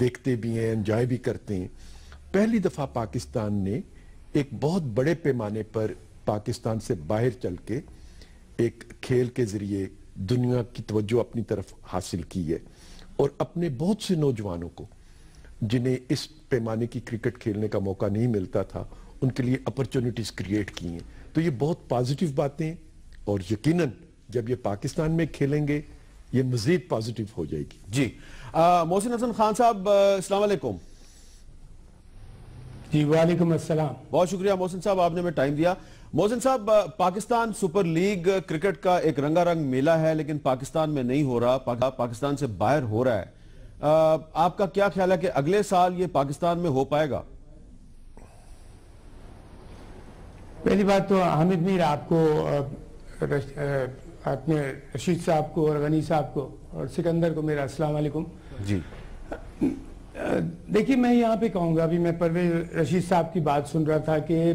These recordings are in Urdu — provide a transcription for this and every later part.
دیکھتے بھی ہیں, انجوائے بھی کرتے ہیں. پہلی دفعہ پاکستان نے ایک بہت بڑے پیمانے پر پاکستان سے باہر چل کے ایک کھیل کے ذریعے دنیا کی توجہ اپنی طرف حاصل کی ہے, اور اپنے بہت سے نوجوانوں کو جنہیں اس پیمانے کی کرکٹ کھیلنے کا موقع نہیں ملتا تھا, ان کے لیے اپرچونٹیز کریٹ کی ہیں. تو یہ بہت پازیٹیو باتیں, اور یقیناً جب یہ پاکستان میں کھیلیں گے یہ مزید پازیٹیو ہو جائے گی. جی محسن حسن خان صاحب السلام علیکم. جی وعلیکم السلام. بہت شکریہ محسن صاحب, آپ نے ہمیں ٹائم دیا. محسن صاحب, پاکستان سپر لیگ کرکٹ کا ایک رنگا رنگ میلہ ہے, لیکن پاکستان میں نہیں ہو رہا, پاکستان سے باہر ہو رہا ہے. آپ کا کیا خیال ہے کہ اگلے سال یہ پاکستان میں ہو پائے گا؟ پہلی بات تو حامد میر آپ کو, اپنے رشید صاحب کو اور غنی صاحب کو اور سکندر کو میرا السلام علیکم. جی دیکھیے, میں یہاں پہ کہوں گا, ابھی میں پرویز رشید صاحب کی بات سن رہا تھا کہ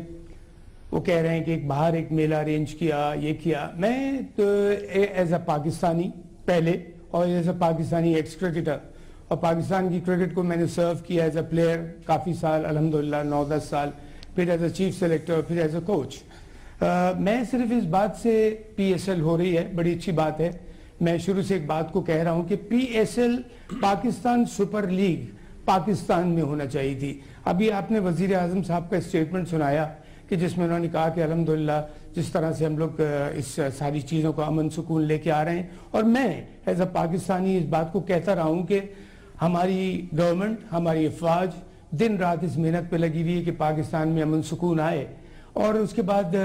وہ کہہ رہے ہیں کہ باہر ایک میلہ ارینج کیا, یہ کیا. میں تو ایز اے پاکستانی پہلے, اور as a Pakistani x cricketer, اور پاکستان کی کرکٹ کو میں نے سرو کیا ایز اے پلیئر کافی سال, الحمدللہ 9-10 سال, پھر ایز اے چیف سلیکٹر, پھر ایز اے کوچ. میں صرف اس بات سے پی ایس ایل ہو رہی ہے, بڑی اچھی بات ہے. میں شروع سے ایک بات کو کہہ رہا ہوں کہ P S L Pakistan super league Pakistan میں ہونا چاہیے تھی. ابھی آپ نے وزیر اعظم صاحب کا اسٹیٹمنٹ سنایا کہ جس میں انہوں نے کہا کہ الحمدللہ جس طرح سے ہم لوگ اس ساری چیزوں کو امن سکون لے کے آ رہے ہیں, اور میں ایز اے پاکستانی اس بات کو کہتا رہا ہوں کہ ہماری گورنمنٹ, ہماری افواج دن رات اس محنت پہ لگی ہوئی ہے کہ پاکستان میں امن سکون آئے, اور اس کے بعد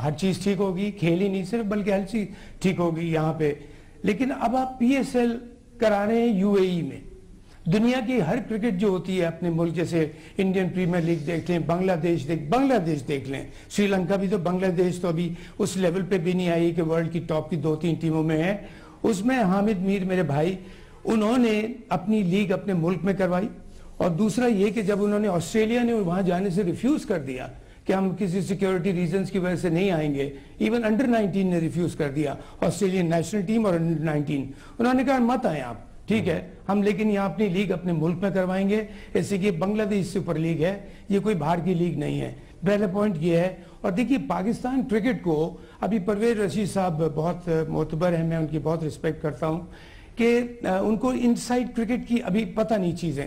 ہر چیز ٹھیک ہوگی. کھیل ہی نہیں صرف بلکہ ہر چیز ٹھیک ہوگی یہاں پہ. لیکن اب آپ پی ایس ایل کرا رہے ہیں یو اے ای میں. دنیا کی ہر کرکٹ جو ہوتی ہے اپنے ملک, جیسے انڈین پریمیئر لیگ دیکھ لیں, بنگلہ دیش دیکھ لیں, سری لنکا بھی, تو بنگلہ دیش تو ابھی اس لیول پہ بھی نہیں آئی کہ ورلڈ کی ٹاپ کی 2-3 ٹیموں میں ہے. اس میں حامد میر میرے بھائی, انہوں نے اپنی لیگ اپنے ملک میں کروائی. اور دوسرا یہ کہ جب انہوں نے آسٹریلیا نے وہاں جانے سے ریفیوز کر دیا کہ ہم کسی سیکیورٹی ریزنز کی وجہ سے نہیں آئیں گے, ایون انڈر 19 نے ریفیوز کر دیا, آسٹریلین نیشنل ٹیم اور انڈر 19, انہوں نے کہا مت آئیں آپ, ٹھیک ہے, ہم لیکن یہاں اپنی لیگ اپنے ملک میں کروائیں گے. ایسے کہ بنگلہ دیش سپر لیگ ہے, یہ کوئی باہر کی لیگ نہیں ہے. پہلا پوائنٹ یہ ہے. اور دیکھیے پاکستان کرکٹ کو, ابھی پرویز رشید صاحب بہت معتبر ہیں, میں ان کی بہت رسپیکٹ کرتا ہوں, کہ ان کو انسائیڈ کرکٹ کی ابھی پتہ نہیں چیزیں.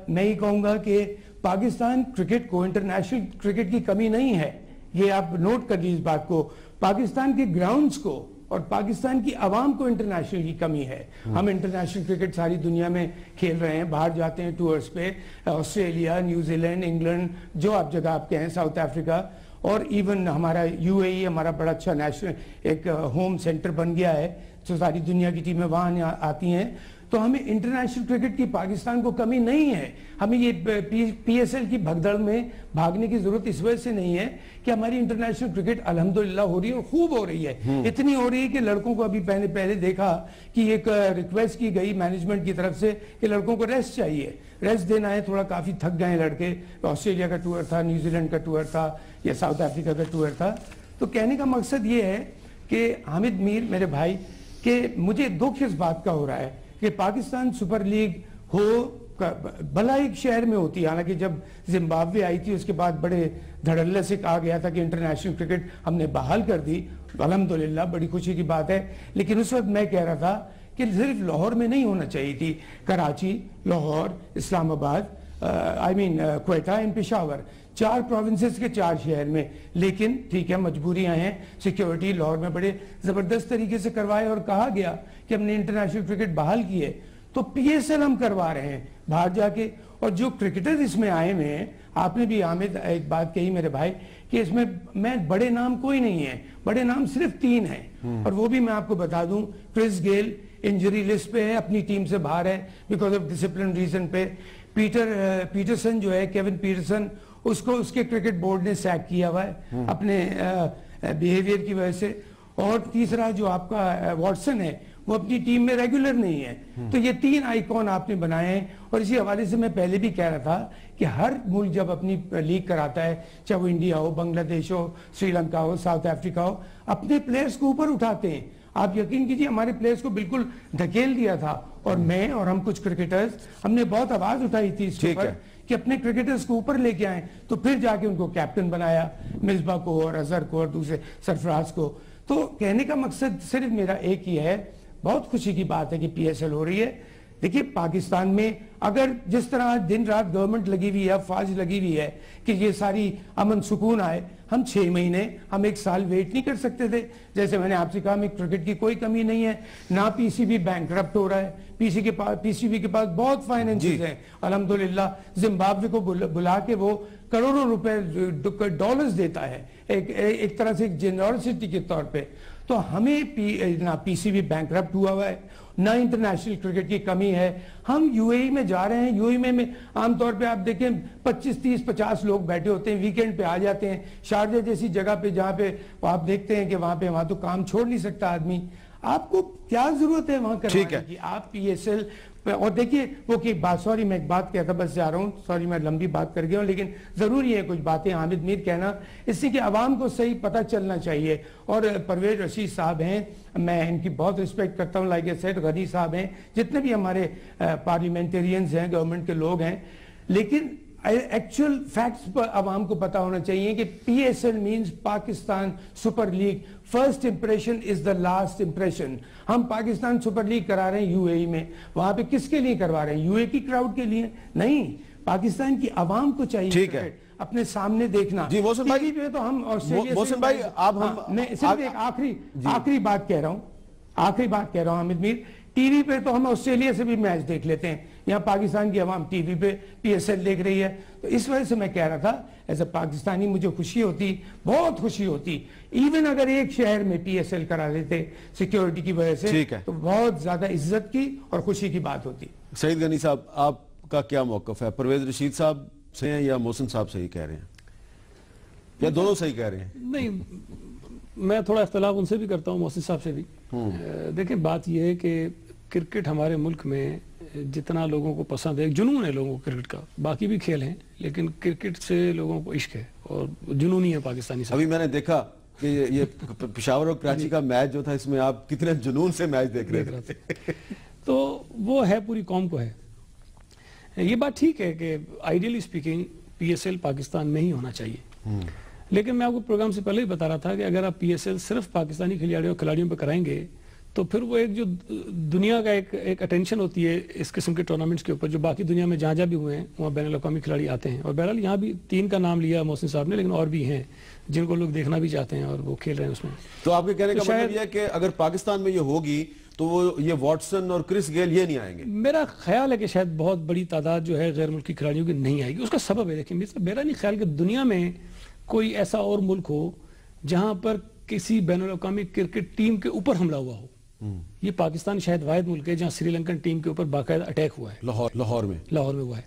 میں یہ کہوں گا کہ پاکستان کرکٹ کو انٹرنیشنل کرکٹ کی کمی نہیں ہے, یہ آپ نوٹ کر لیجیے اس بات کو. پاکستان کے گراؤنڈز کو اور پاکستان کی عوام کو انٹرنیشنل کی کمی ہے. ہم انٹرنیشنل کرکٹ ساری دنیا میں کھیل رہے ہیں, باہر جاتے ہیں ٹورز پہ, آسٹریلیا, نیوزی لینڈ, انگلینڈ, جو آپ جگہ آپ کہیں, ساؤتھ افریقہ, اور ایون ہمارا یو اے ای ہمارا بڑا اچھا نیشنل ایک ہوم سینٹر بن گیا ہے, جو ساری دنیا کی ٹیمیں وہاں آتی ہیں. تو ہمیں انٹرنیشنل کرکٹ کی پاکستان کو کمی نہیں ہے. ہمیں یہ پی ایس ایل کی بھگدڑ میں بھاگنے کی ضرورت اس وجہ سے نہیں ہے کہ ہماری انٹرنیشنل کرکٹ الحمدللہ ہو رہی ہے, اور خوب ہو رہی ہے. اتنی ہو رہی ہے کہ لڑکوں کو ابھی پہلے دیکھا کہ ایک ریکویسٹ کی گئی مینجمنٹ کی طرف سے کہ لڑکوں کو ریسٹ چاہیے, ریسٹ دینا ہے, تھوڑا کافی تھک گئے لڑکے. آسٹریلیا کا ٹور تھا, نیوزی لینڈ کا ٹور تھا, یا ساؤتھ افریقہ کا ٹور تھا. تو کہنے کا مقصد یہ ہے کہ حامد میر میرے بھائی, کہ مجھے دکھ اس بات کا ہو رہا ہے کہ پاکستان سپر لیگ ہو, بھلا ایک شہر میں ہوتی ہے. حالانکہ جب زمبابوے آئی تھی اس کے بعد بڑے دھڑلے سے کہا گیا تھا کہ انٹرنیشنل کرکٹ ہم نے بحال کر دی, الحمدللہ بڑی خوشی کی بات ہے. لیکن اس وقت میں کہہ رہا تھا کہ صرف لاہور میں نہیں ہونا چاہیے تھی, کراچی, لاہور, اسلام آباد, کوئٹہ اینڈ پشاور, 4 پروونسز کے 4 شہر میں. لیکن ٹھیک ہے, مجبوریاں ہیں, سیکیورٹی لاہور میں بڑے زبردست طریقے سے کروائے, اور کہا گیا کہ ہم نے انٹرنیشنل کرکٹ بحال کی ہے. تو پی ایس ایل ہم کروا رہے ہیں باہر جا کے, اور جو کرکٹر اس میں آئے ہوئے ہیں, آپ نے بھی حامد ایک بات کہی میرے بھائی کہ اس میں بڑے نام کوئی نہیں ہے, بڑے نام صرف 3 ہیں, اور وہ بھی میں آپ کو بتا دوں. کرس گیل انجری لسٹ پہ ہے, اپنی ٹیم سے باہر ہے بیکاز آف ڈسپلن ریزن پہ. پیٹرسن جو ہے, کیون پیٹرسن, اس کو اس کے کرکٹ بورڈ نے سیک کیا ہوا ہے اپنے بیہیویئر کی وجہ سے. اور تیسرا جو آپ کا واٹسن ہے, وہ اپنی ٹیم میں ریگولر نہیں ہے. تو یہ 3 آئیکن آپ نے بنائے ہیں. اور اسی حوالے سے میں پہلے بھی کہہ رہا تھا کہ ہر ملک جب اپنی لیگ کراتا ہے, چاہے وہ انڈیا ہو, بنگلہ دیش ہو, سری لنکا ہو, ساؤتھ افریقہ ہو, اپنے پلیئرز کو اوپر اٹھاتے ہیں. آپ یقین کیجئے ہمارے پلیئرز کو بالکل دھکیل دیا تھا، اور میں اور ہم کچھ کرکٹرز ہم نے بہت آواز اٹھائی تھی اس کے اوپر کہ اپنے کرکٹرز کو اوپر لے کے آئیں، تو پھر جا کے ان کو کیپٹن بنایا، مصباح کو اور اظہر کو اور دوسرے سرفراز کو. تو کہنے کا مقصد صرف میرا ایک ہی ہے، بہت خوشی کی بات ہے کہ پی ایس ایل ہو رہی ہے. دیکھیے پاکستان میں اگر جس طرح دن رات گورنمنٹ لگی ہوئی ہے، افواج لگی ہوئی ہے کہ یہ ساری امن سکون آئے، ہم 6 مہینے ہم 1 سال ویٹ نہیں کر سکتے تھے. جیسے میں نے آپ سے کہا میں کرکٹ کی کوئی کمی نہیں ہے، نہ پی سی بی بینکرپٹ ہو رہا ہے، پی سی بی کے پاس بہت فائنینسز ہیں الحمدللہ. زمبابوے کو بلا کے وہ کروڑوں روپے ڈالرز دیتا ہے ایک طرح سے ایک جنراسٹی کے طور پہ. تو ہمیں نہ پی سی بی بینکرپٹ ہوا ہے، نہ انٹرنیشنل کرکٹ کی کمی ہے. ہم یو اے ای میں جا رہے ہیں، یو اے ای میں عام طور پہ آپ دیکھیں 25 30 50 لوگ بیٹھے ہوتے ہیں، ویکینڈ پہ آ جاتے ہیں. شارجہ جیسی جگہ پہ جہاں پہ آپ دیکھتے ہیں کہ وہاں تو کام چھوڑ نہیں سکتا آدمی. آپ کو کیا ضرورت ہے وہاں کروانے کی؟ آپ پی ایس ایل اور دیکھیے وہ کہ بات، سوری میں ایک بات کہتا بس جا رہا ہوں، سوری میں لمبی بات کر گیا ہوں، لیکن ضروری ہے کچھ باتیں حامد میر کہنا، اس سے کہ عوام کو صحیح پتہ چلنا چاہیے. اور پرویز رشید صاحب ہیں، میں ان کی بہت رسپیکٹ کرتا ہوں، لائک اے سیڈ غنی صاحب ہیں، جتنے بھی ہمارے پارلیمنٹیرینز ہیں، گورنمنٹ کے لوگ ہیں، لیکن ایکچوئل فیکٹس پر عوام کو پتا ہونا چاہیے کہ P S L means Pakistan super league. First impression is the last impression. ہم پاکستان سپر لیگ کرا رہے ہیں یو اے ای میں، وہاں پہ کس کے لیے کروا رہے ہیں؟ یو اے کی کراؤڈ کے لیے نہیں، پاکستان کی عوام کو چاہیے اپنے سامنے دیکھنا. جی محسن بھائی پہ تو ہم آسٹریلیا محسن بھائی میں صرف ایک آخری بات کہہ رہا ہوں حامد میر، ٹی وی پہ تو ہم آسٹریلیا سے بھی میچ دیکھ لیتے ہیں، یہاں پاکستان کی عوام ٹی وی پہ پی ایس ایل دیکھ رہی ہے. تو اس وجہ سے میں کہہ رہا تھا ایز اے پاکستانی مجھے خوشی ہوتی، بہت خوشی ہوتی، ایون اگر ایک شہر میں پی ایس ایل کرا دیتے سیکیورٹی کی وجہ سے، تو بہت زیادہ عزت کی اور خوشی کی بات ہوتی. سعید غنی صاحب آپ کا کیا موقف ہے؟ پرویز رشید صاحب سے ہیں یا محسن صاحب صحیح کہہ رہے ہیں یا دونوں صحیح کہہ رہے ہیں؟ نہیں، میں تھوڑا اختلاف ان سے بھی کرتا ہوں، محسن صاحب سے بھی. دیکھیں بات یہ ہے کہ کرکٹ ہمارے ملک میں جتنا لوگوں کو پسند ہے، ایک جنون ہے لوگوں کو کرکٹ کا، باقی بھی کھیل ہیں لیکن کرکٹ سے لوگوں کو عشق ہے اور جنونی ہے پاکستانی سے. ابھی میں نے دیکھا کہ یہ پشاور اور کراچی کا میچ جو تھا، اس میں آپ کتنے جنون سے میچ دیکھ رہے تھے. تو وہ ہے پوری قوم کو ہے. یہ بات ٹھیک ہے کہ آئیڈیلی سپیکنگ پی ایس ایل پاکستان میں ہی ہونا چاہیے، لیکن میں آپ کو پروگرام سے پہلے ہی بتا رہا تھا کہ اگر آپ پی ایس ایل صرف پاکستانی کھلاڑیوں پہ کرائیں گے تو پھر وہ ایک جو دنیا کا ایک اٹینشن ہوتی ہے اس قسم کے ٹورنامنٹس کے اوپر، جو باقی دنیا میں جہاں بھی ہوئے ہیں وہاں بین الاقوامی کھلاڑی آتے ہیں. اور بہرحال یہاں بھی 3 کا نام لیا محسن صاحب نے، لیکن اور بھی ہیں جن کو لوگ دیکھنا بھی چاہتے ہیں اور وہ کھیل رہے ہیں اس میں. تو آپ کے کہنے کا مطلب یہ ہے کہ اگر پاکستان میں یہ ہوگی تو وہ یہ واٹسن اور کرس گیل یہ نہیں آئیں گے؟ میرا خیال ہے کہ شاید بہت بڑی تعداد جو ہے غیر ملکی کھلاڑیوں کی نہیں آئے گی. اس کا سبب ہے، دیکھیں میرا نہیں خیال کہ دنیا میں کوئی ایسا اور ملک ہو جہاں پر کسی بین الاقوامی کرکٹ ٹیم کے اوپر حملہ ہوا ہو. یہ پاکستان شاید واحد ملک ہے جہاں سری لنکن ٹیم کے اوپر باقاعدہ اٹیک ہوا ہے. لاہور میں ہوا ہے.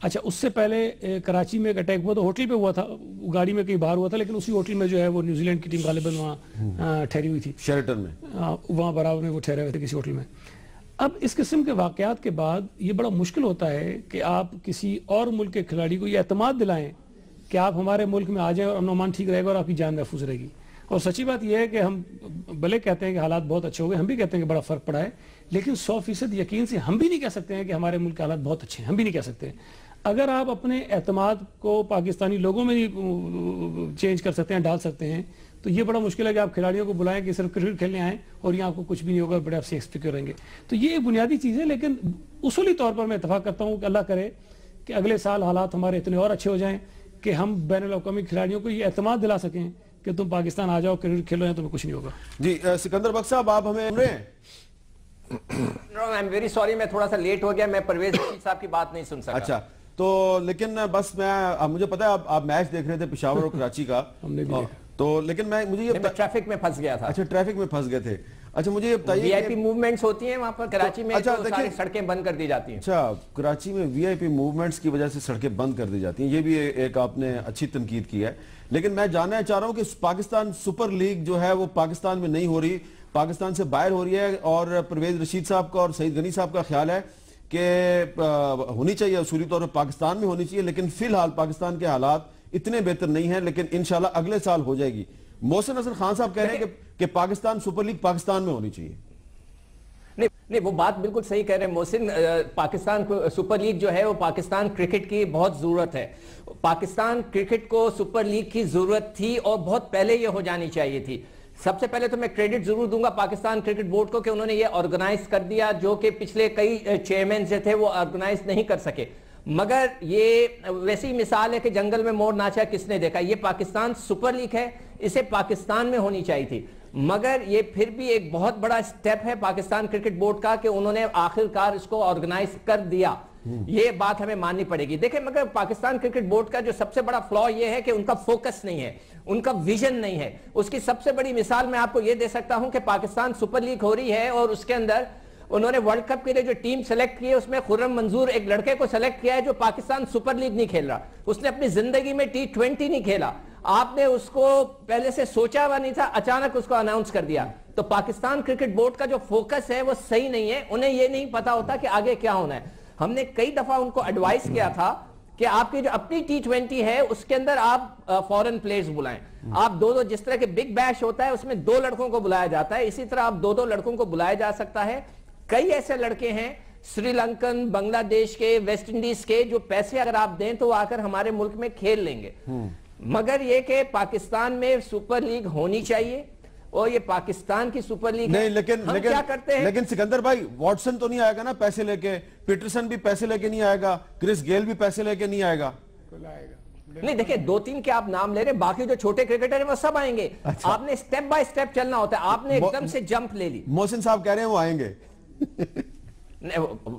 اچھا، اس سے پہلے کراچی میں ایک اٹیک ہوا تو ہوٹل پہ ہوا تھا، گاڑی میں کہیں باہر ہوا تھا، لیکن اسی ہوٹل میں جو ہے وہ نیوزی لینڈ کی ٹیم غالباً وہاں ٹھہری ہوئی تھی، شیرٹن میں، وہاں برابر میں وہ ٹھہرے ہوئے تھے کسی ہوٹل میں. اب اس قسم کے واقعات کے بعد یہ بڑا مشکل ہوتا ہے کہ آپ کسی اور ملک کے کھلاڑی کو یہ اعتماد دلائیں کہ آپ ہمارے ملک میں آ جائیں اور امن و امان ٹھیک رہے گا اور آپ کی جان محفوظ رہے گی. اور سچی بات یہ ہے کہ ہم بھلے کہتے ہیں کہ حالات بہت اچھے ہو گئے، ہم بھی کہتے ہیں کہ بڑا فرق پڑا ہے، لیکن 100% یقین سے ہم بھی نہیں کہہ سکتے ہیں کہ ہمارے ملک کے حالات بہت اچھے ہیں. ہم بھی نہیں کہہ سکتے. اگر آپ اپنے اعتماد کو پاکستانی لوگوں میں چینج کر سکتے ہیں، ڈال سکتے ہیں، تو یہ بڑا مشکل ہے کہ آپ کھلاڑیوں کو بلائیں کہ صرف کرکٹ کھیلنے آئیں اور یہاں آپ کو کچھ بھی نہیں ہوگا، بڑے آپ سے ایکسپیکٹ کریں گے. تو یہ ایک بنیادی چیز ہے، لیکن اصولی طور پر میں اتفاق کرتا ہوں کہ اللہ کرے کہ اگلے سال حالات ہمارے اتنے اور اچھے ہو جائیں کہ ہم بین الاقوامی کھلاڑیوں کو یہ اعتماد دلا سکیں کہ تم پاکستان آ جاؤ، کرکٹ کھیلو ہیں، تمہیں کچھ نہیں ہوگا. جی سکندر بخش صاحب آپ ہمیں سن رہے ہیں؟ I'm very sorry میں تھوڑا سا لیٹ ہو گیا، میں پرویز رشید صاحب کی بات نہیں سن سکا. اچھا، تو لیکن بس مجھے پتا ہے آپ میچ دیکھ رہے تھے پشاور اور کراچی کا، ہم نے بھی تو لیکن مجھے یہ ٹریفک میں پھنس گیا تھا. اچھا، ٹریفک میں پھنس گئے تھے. اچھا مجھے یہ بتائیے وی آئی پی موومنٹس ہوتی ہیں وہاں پر کراچی میں، ساری سڑکیں بند کر دی جاتی ہیں. اچھا، کراچی میں وی آئی پی موومنٹس کی وجہ سے سڑکیں بند کر دی جاتی ہیں، یہ بھی ایک آپ نے اچھی تنقید کی ہے. لیکن میں جاننا چاہ رہا ہوں کہ پاکستان سپر لیگ جو ہے وہ پاکستان میں نہیں ہو رہی، پاکستان سے باہر ہو رہی ہے، اور پرویز رشید صاحب کا اور سعید غنی صاحب کا خیال ہے کہ ہونی چاہیے، اصولی طور پر پاکستان میں ہونی چاہیے، لیکن فی الحال پاکستان کے حالات اتنے بہتر نہیں ہیں، لیکن انشاءاللہ اگلے سال ہو جائے گی. محسن حسن خان صاحب کہہ رہے ہیں کہ پاکستان سپر لیگ پاکستان میں ہونی چاہیے. نہیں وہ بات بالکل صحیح کہہ رہے ہیں محسن. پاکستان کو سپر لیگ جو ہے وہ پاکستان کرکٹ کی بہت ضرورت ہے. پاکستان کرکٹ کو سپر لیگ کی ضرورت تھی اور بہت پہلے یہ ہو جانی چاہیے تھی. سب سے پہلے تو میں کریڈٹ ضرور دوں گا پاکستان کرکٹ بورڈ کو کہ انہوں نے یہ آرگنائز کر دیا, جو کہ پچھلے کئی چیئرمین جو تھے وہ آرگنائز نہیں کر سکے. مگر یہ ویسی مثال ہے کہ جنگل میں مور ناچا کس نے دیکھا. یہ پاکستان سپر لیگ ہے, اسے پاکستان میں ہونی چاہیے تھی. مگر یہ پھر بھی ایک بہت بڑا سٹیپ ہے پاکستان کرکٹ بورڈ کا کہ انہوں نے آخرکار اس کو آرگنائز کر دیا. یہ بات ہمیں ماننی پڑے گی. دیکھیں مگر پاکستان کرکٹ بورڈ کا جو سب سے بڑا فلا یہ ہے کہ ان کا فوکس نہیں ہے, ان کا ویژن نہیں ہے. اس کی سب سے بڑی مثال میں آپ کو یہ دے سکتا ہوں کہ پاکستان سپر لیگ ہو رہی ہے اور اس کے اندر انہوں نے ورلڈ کپ کے لیے جو ٹیم سیلیکٹ کی ہے اس میں خرم منظور ایک لڑکے کو سیلیکٹ کیا ہے جو پاکستان سپر لیگ نہیں کھیل رہا. اس نے اپنی زندگی میں T20 نہیں کھیلا. آپ نے اس کو پہلے سے سوچا ہوا نہیں تھا, اچانک اس کو اناؤنس کر دیا. تو پاکستان کرکٹ بورڈ کا جو فوکس ہے وہ صحیح نہیں ہے. انہیں یہ نہیں پتا ہوتا کہ آگے کیا ہونا ہے. ہم نے کئی دفعہ ان کو ایڈوائز کیا تھا کہ آپ کی جو اپنی T20 ہے اس کے اندر آپ فورن پلیئرز بلائیں. آپ دو جس طرح کے بگ بیش ہوتا ہے اس میں 2 لڑکوں کو بلایا جاتا ہے, اسی طرح آپ 2 لڑکوں کو بلایا جا سکتا ہے. کئی ایسے لڑکے ہیں سری لنکن, بنگلہ دیش کے, ویسٹ انڈیز کے, جو پیسے اگر آپ دیں تو آ کر ہمارے ملک میں کھیل لیں گے. مگر یہ کہ پاکستان میں سپر لیگ ہونی چاہیے اور یہ پاکستان کی سپر لیگ نہیں, ہم کیا کرتے ہیں. لیکن سکندر بھائی واٹسن تو نہیں آئے گا نا پیسے لے کے, پیٹرسن بھی پیسے لے کے نہیں آئے گا, کرس گیل بھی پیسے لے کے نہیں آئے گا. نہیں دیکھیں 2-3 کے آپ نام لے رہے ہیں, باقی جو چھوٹے کرکٹر ہیں وہ سب آئیں گے. آپ نے سٹیپ بائی سٹیپ چلنا ہوتا ہے, آپ نے ایک دم سے جمپ لے لی. محسن صاحب کہہ رہے ہیں وہ آئیں گے.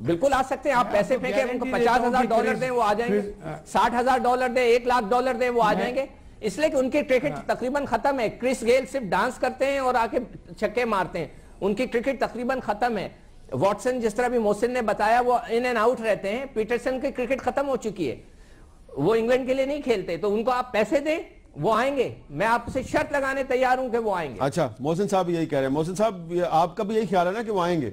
بالکل آ سکتے ہیں. آپ پیسے پھینکیں, ان کو $50,000 دیں وہ آ جائیں گے, $60,000 دیں, $1,00,000 دیں وہ آ جائیں گے. اس لیے کہ ان کی کرکٹ تقریباً ختم ہے. کرس گیل صرف ڈانس کرتے ہیں اور آ کے چھکے مارتے ہیں, ان کی کرکٹ تقریباً ختم ہے. واٹسن جس طرح بھی محسن نے بتایا وہ ان اینڈ آؤٹ رہتے ہیں. پیٹرسن کی کرکٹ ختم ہو چکی ہے, وہ انگلینڈ کے لیے نہیں کھیلتے. تو ان کو آپ پیسے دیں وہ آئیں گے. میں آپ سے شرط لگانے تیار ہوں کہ وہ آئیں گے. اچھا محسن صاحب یہی کہہ رہے ہیں. محسن صاحب آپ کا بھی یہی خیال ہے نا کہ وہ آئیں گے؟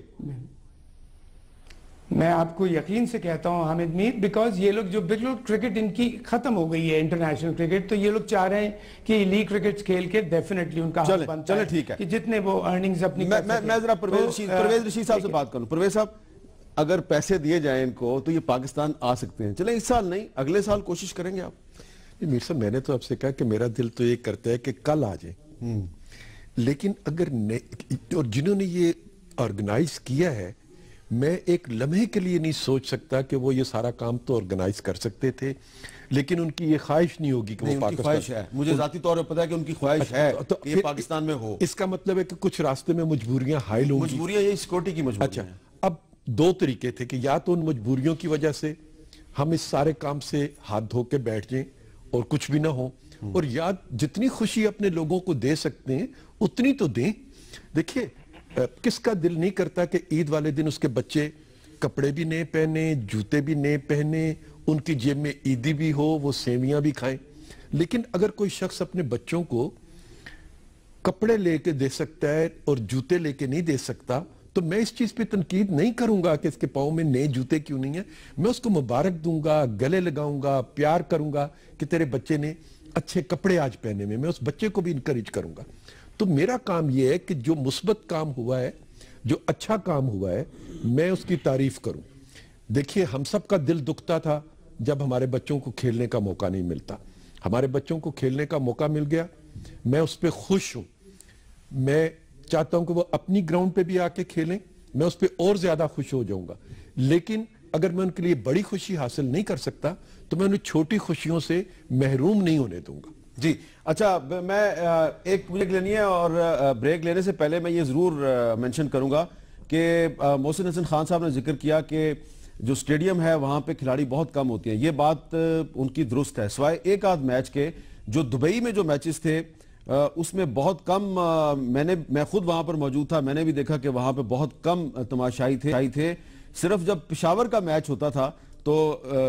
میں آپ کو یقین سے کہتا ہوں حامد میر, بیکاز یہ لوگ جو بالکل کرکٹ ان کی ختم ہو گئی ہے انٹرنیشنل کرکٹ, تو یہ لوگ چاہ رہے ہیں کہ لیگ کرکٹ کھیل کے ڈیفینیٹلی ان کا حق بنتا ہے کہ جتنے وہ ارننگز اپنی. میں ذرا پرویز رشید صاحب سے بات کروں. پرویز صاحب اگر پیسے دیے جائیں ان کو تو یہ پاکستان آ سکتے ہیں. چلیں اس سال نہیں اگلے سال کوشش کریں گے آپ؟ میر صاحب میں نے تو آپ سے کہا کہ میرا دل تو یہ کرتا ہے کہ کل آ جائیں, لیکن اگر اور جنہوں نے یہ آرگنائز کیا ہے, میں ایک لمحے کے لیے نہیں سوچ سکتا کہ وہ یہ سارا کام تو آرگنائز کر سکتے تھے, لیکن ان کی یہ خواہش نہیں ہوگی کہ وہ پاکستان ہے. مجھے ذاتی طور پر پتا ہے کہ ان کی خواہش ہے کہ یہ پاکستان میں ہو. اس کا مطلب ہے کہ کچھ راستے میں مجبوریاں حائل ہوں گی. مجبوریاں یہ سیکورٹی کی مجبوریاں ہیں. اب 2 طریقے تھے کہ یا تو ان مجبوریوں کی وجہ سے ہم اس سارے کام سے ہاتھ دھو کے بیٹھ جائیں اور کچھ بھی نہ ہو, اور یا جتنی خوشی اپنے لوگوں کو دے سکتے ہیں اتنی تو دیں. دیکھیے کس کا دل نہیں کرتا کہ عید والے دن اس کے بچے کپڑے بھی نئے پہنے, جوتے بھی نئے پہنے, ان کی جیب میں عیدی بھی ہو, وہ سیویاں بھی کھائیں. لیکن اگر کوئی شخص اپنے بچوں کو کپڑے لے کے دے سکتا ہے اور جوتے لے کے نہیں دے سکتا, تو میں اس چیز پہ تنقید نہیں کروں گا کہ اس کے پاؤں میں نئے جوتے کیوں نہیں ہیں. میں اس کو مبارک دوں گا, گلے لگاؤں گا, پیار کروں گا کہ تیرے بچے نے اچھے کپڑے آج پہنے میں اس بچے کو بھی انکریج کروں گا. تو میرا کام یہ ہے کہ جو مثبت کام ہوا ہے, جو اچھا کام ہوا ہے, میں اس کی تعریف کروں. دیکھیے ہم سب کا دل دکھتا تھا جب ہمارے بچوں کو کھیلنے کا موقع نہیں ملتا. ہمارے بچوں کو کھیلنے کا موقع مل گیا, میں اس پہ خوش ہوں. میں چاہتا ہوں کہ وہ اپنی گراؤنڈ پہ بھی آ کے کھیلیں, میں اس پہ اور زیادہ خوش ہو جاؤں گا. لیکن اگر میں ان کے لیے بڑی خوشی حاصل نہیں کر سکتا تو میں انہیں چھوٹی خوشیوں سے محروم نہیں ہونے دوں گا. جی اچھا, میں ایک بریک لینی ہے, اور بریک لینے سے پہلے میں یہ ضرور منشن کروں گا کہ محسن حسن خان صاحب نے ذکر کیا کہ جو سٹیڈیم ہے وہاں پہ کھلاڑی بہت کم ہوتے ہیں. یہ بات ان کی درست ہے, سوائے ایک آدھ میچ کے. جو دبئی میں جو میچز تھے اس میں بہت کم, میں خود وہاں پر موجود تھا, میں نے بھی دیکھا کہ وہاں پہ بہت کم تماشائی تھے. صرف جب پشاور کا میچ ہوتا تھا تو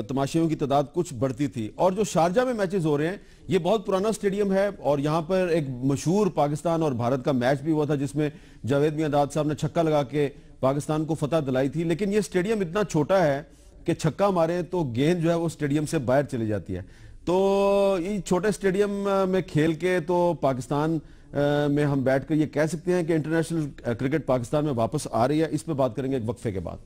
تماشائیوں کی تعداد کچھ بڑھتی تھی. اور جو شارجہ میں میچز ہو رہے ہیں, یہ بہت پرانا سٹیڈیم ہے, اور یہاں پر ایک مشہور پاکستان اور بھارت کا میچ بھی ہوا تھا جس میں جاوید میاں داد صاحب نے چھکا لگا کے پاکستان کو فتح دلائی تھی. لیکن یہ سٹیڈیم اتنا چھوٹا ہے کہ چھکا مارے تو گیند جو ہے وہ سٹیڈیم سے باہر چلی جاتی ہے. تو یہ چھوٹے اسٹیڈیم میں کھیل کے تو پاکستان میں ہم بیٹھ کر یہ کہہ سکتے ہیں کہ انٹرنیشنل کرکٹ پاکستان میں واپس آ رہی ہے. اس پہ بات کریں گے ایک وقفے کے بعد.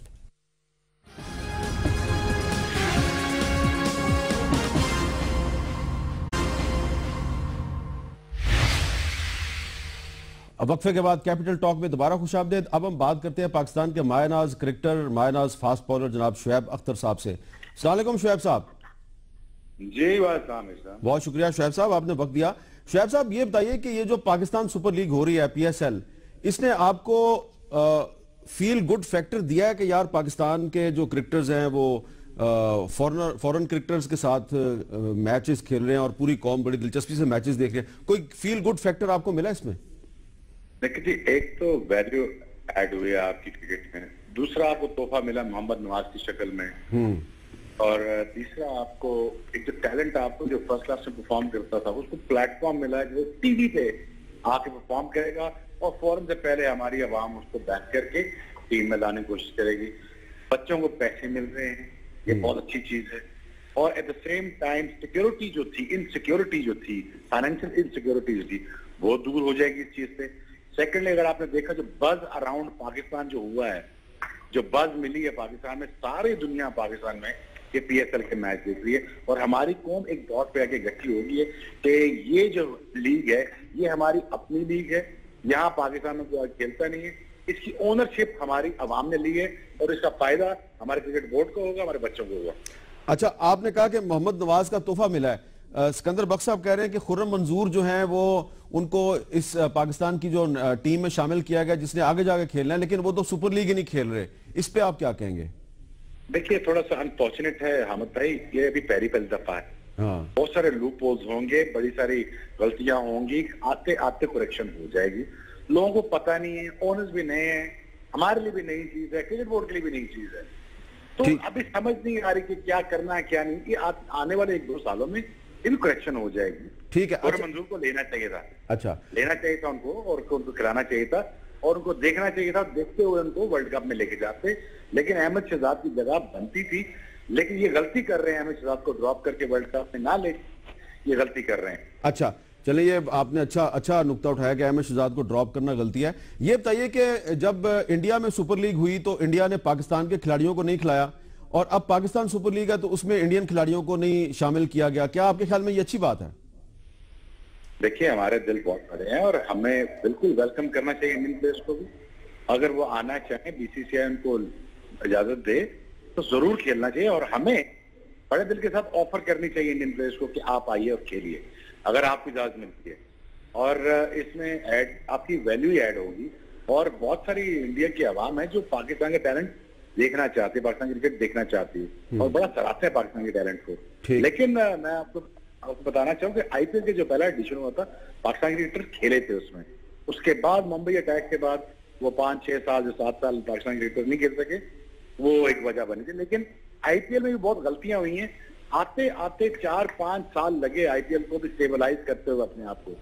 اب وقفے کے بعد کیپٹل ٹاک میں دوبارہ خوش آمدید. اب ہم بات کرتے ہیں پاکستان کے مایہ ناز کرکٹر, مایہ ناز فاسٹ بولر جناب شعیب اختر صاحب سے. السلام علیکم شعیب صاحب. جی بہت شکریہ شعیب صاحب, آپ نے وقت دیا. شعیب صاحب یہ بتائیے کہ یہ جو پاکستان سپر لیگ ہو رہی ہے PSL, اس نے آپ کو فیل گڈ فیکٹر دیا ہے کہ یار پاکستان کے جو کرکٹرز ہیں وہ فورن کرکٹرز کے ساتھ میچز کھیل رہے ہیں اور پوری قوم بڑی دلچسپی سے میچز دیکھ رہے ہیں, کوئی فیل گڈ فیکٹر آپ کو ملا اس میں؟ دیکھیں جی, ایک تو ویلیو ایڈ ہوئی ہے آپ کی کرکٹ میں, دوسرا آپ کو تحفہ ملا محمد نواز کی شکل میں, اور تیسرا آپ کو ایک جو ٹیلنٹ آپ کو جو فرسٹ کلاس میں پرفارم کرتا تھا اس کو پلیٹ فارم ملا جو ٹی وی پہ آ کے پرفارم کرے گا, اور فوراً سے پہلے ہماری عوام اس کو بیک کر کے ٹیم میں لانے کی کوشش کرے گی. بچوں کو پیسے مل رہے ہیں, یہ بہت اچھی چیز ہے. اور at the same time security جو تھی, انسیکیورٹی جو تھی, فائنینشیل انسیکیورٹی جو تھی, وہ دور ہو جائے گی اس چیز سے. سیکنڈلی اگر آپ نے دیکھا جو بز اراؤنڈ پاکستان جو ہوا ہے, جو بز ملی ہے پاکستان میں, ساری دنیا پاکستان میں یہ PSL کے میچ دیکھ رہی ہے, اور ہماری قوم ایک دور پہ آگے گٹھی ہوگی ہے کہ یہ جو لیگ ہے یہ ہماری اپنی لیگ ہے, یہاں پاکستان میں کوئی کھیلتا نہیں ہے, اس کی اونرشپ ہماری عوام نے لی ہے, اور اس کا فائدہ ہمارے کرکٹ بورڈ کو ہوگا, ہمارے بچوں کو ہوگا. اچھا, آپ نے کہا کہ محمد نواز کا تحفہ ملا ہے. سکندر بخش صاحب کہہ رہے ہیں کہ خرم منظور جو ہیں وہ ان کو اس پاکستان کی جو ٹیم میں شامل کیا گیا جس نے آگے جا کے کھیلنا ہے, لیکن وہ تو سپر لیگ ہی نہیں کھیل رہے. اس پہ آپ کیا کہیں گے؟ دیکھیے تھوڑا سا انفارچونیٹ ہے حامد بھائی, یہ ابھی پہلی دفعہ ہے, بہت سارے لوپ ہولز ہوں گے, بڑی ساری غلطیاں ہوں گی, آتے آتے کریکشن ہو جائے گی. لوگوں کو پتہ نہیں ہے, اونرز بھی نئے ہیں, ہمارے لیے بھی نئی چیز ہے, کرکٹ بورڈ کے لیے بھی نئی چیز ہے, تو ابھی سمجھ نہیں آ رہی کہ کیا کرنا ہے کیا نہیں. یہ آنے والے 1-2 سالوں میں ان کریکشن ہو جائے گی. ٹھیک ہے, اور منظور کو لینا چاہیے تھا, اچھا لینا چاہیے تھا ان کو, اور ان کو کھلانا چاہیے تھا, اور ان کو دیکھنا چاہیے تھا, دیکھتے ہوئے ان کو ورلڈ کپ میں لے کے جاتے. لیکن احمد شہزاد کی جگہ بنتی تھی, لیکن یہ غلطی کر رہے ہیں, احمد شہزاد کو ڈراپ کر کے ورلڈ کپ میں نہ لے, یہ غلطی کر رہے ہیں. اچھا چلیں, یہ آپ نے اچھا نقطہ اٹھایا کہ احمد شہزاد کو ڈراپ کرنا غلطی ہے. یہ بتائیے کہ جب انڈیا میں سپر لیگ ہوئی تو انڈیا نے پاکستان کے کھلاڑیوں کو نہیں کھلایا, اور اب پاکستان سپر لیگ ہے تو اس میں انڈین کھلاڑیوں کو نہیں شامل کیا گیا. کیا آپ کے خیال میں یہ اچھی بات ہے؟ دیکھیے ہمارے دل بہت بڑے ہیں, اور ہمیں بالکل ویلکم کرنا چاہیے انڈین پلیئرز کو بھی. اگر وہ آنا چاہیں, BCCI ان کو اجازت دے تو ضرور کھیلنا چاہیے, اور ہمیں بڑے دل کے ساتھ آفر کرنی چاہیے انڈین پلیئرز کو کہ آپ آئیے اور کھیلیے, اگر آپ کو اجازت ملتی ہے. اور اس میں آپ کی ویلیو ہی ایڈ ہوگی, اور بہت ساری انڈیا کی عوام ہے جو پاکستان کے ٹیلنٹ دیکھنا چاہتی ہے, پاکستان کی کرکٹ دیکھنا چاہتی ہے, اور بڑا سراہتے ہیں پاکستان کے ٹیلنٹ کو. لیکن میں آپ کو بتانا چاہوں کہ IPL کے جو پہلا ایڈیشن ہوا تھا, پاکستان کے کرکٹر کھیلے تھے اس میں. اس کے بعد ممبئی اٹیک کے بعد وہ 5-6 سال 7 سال پاکستان کے کرکٹر نہیں کھیل سکے, وہ ایک وجہ بنی تھی. لیکن IPL میں بھی بہت غلطیاں ہوئی ہیں, آتے 4-5 سال لگے IPL کو بھی اسٹیبلائز کرتے ہوئے اپنے آپ کو.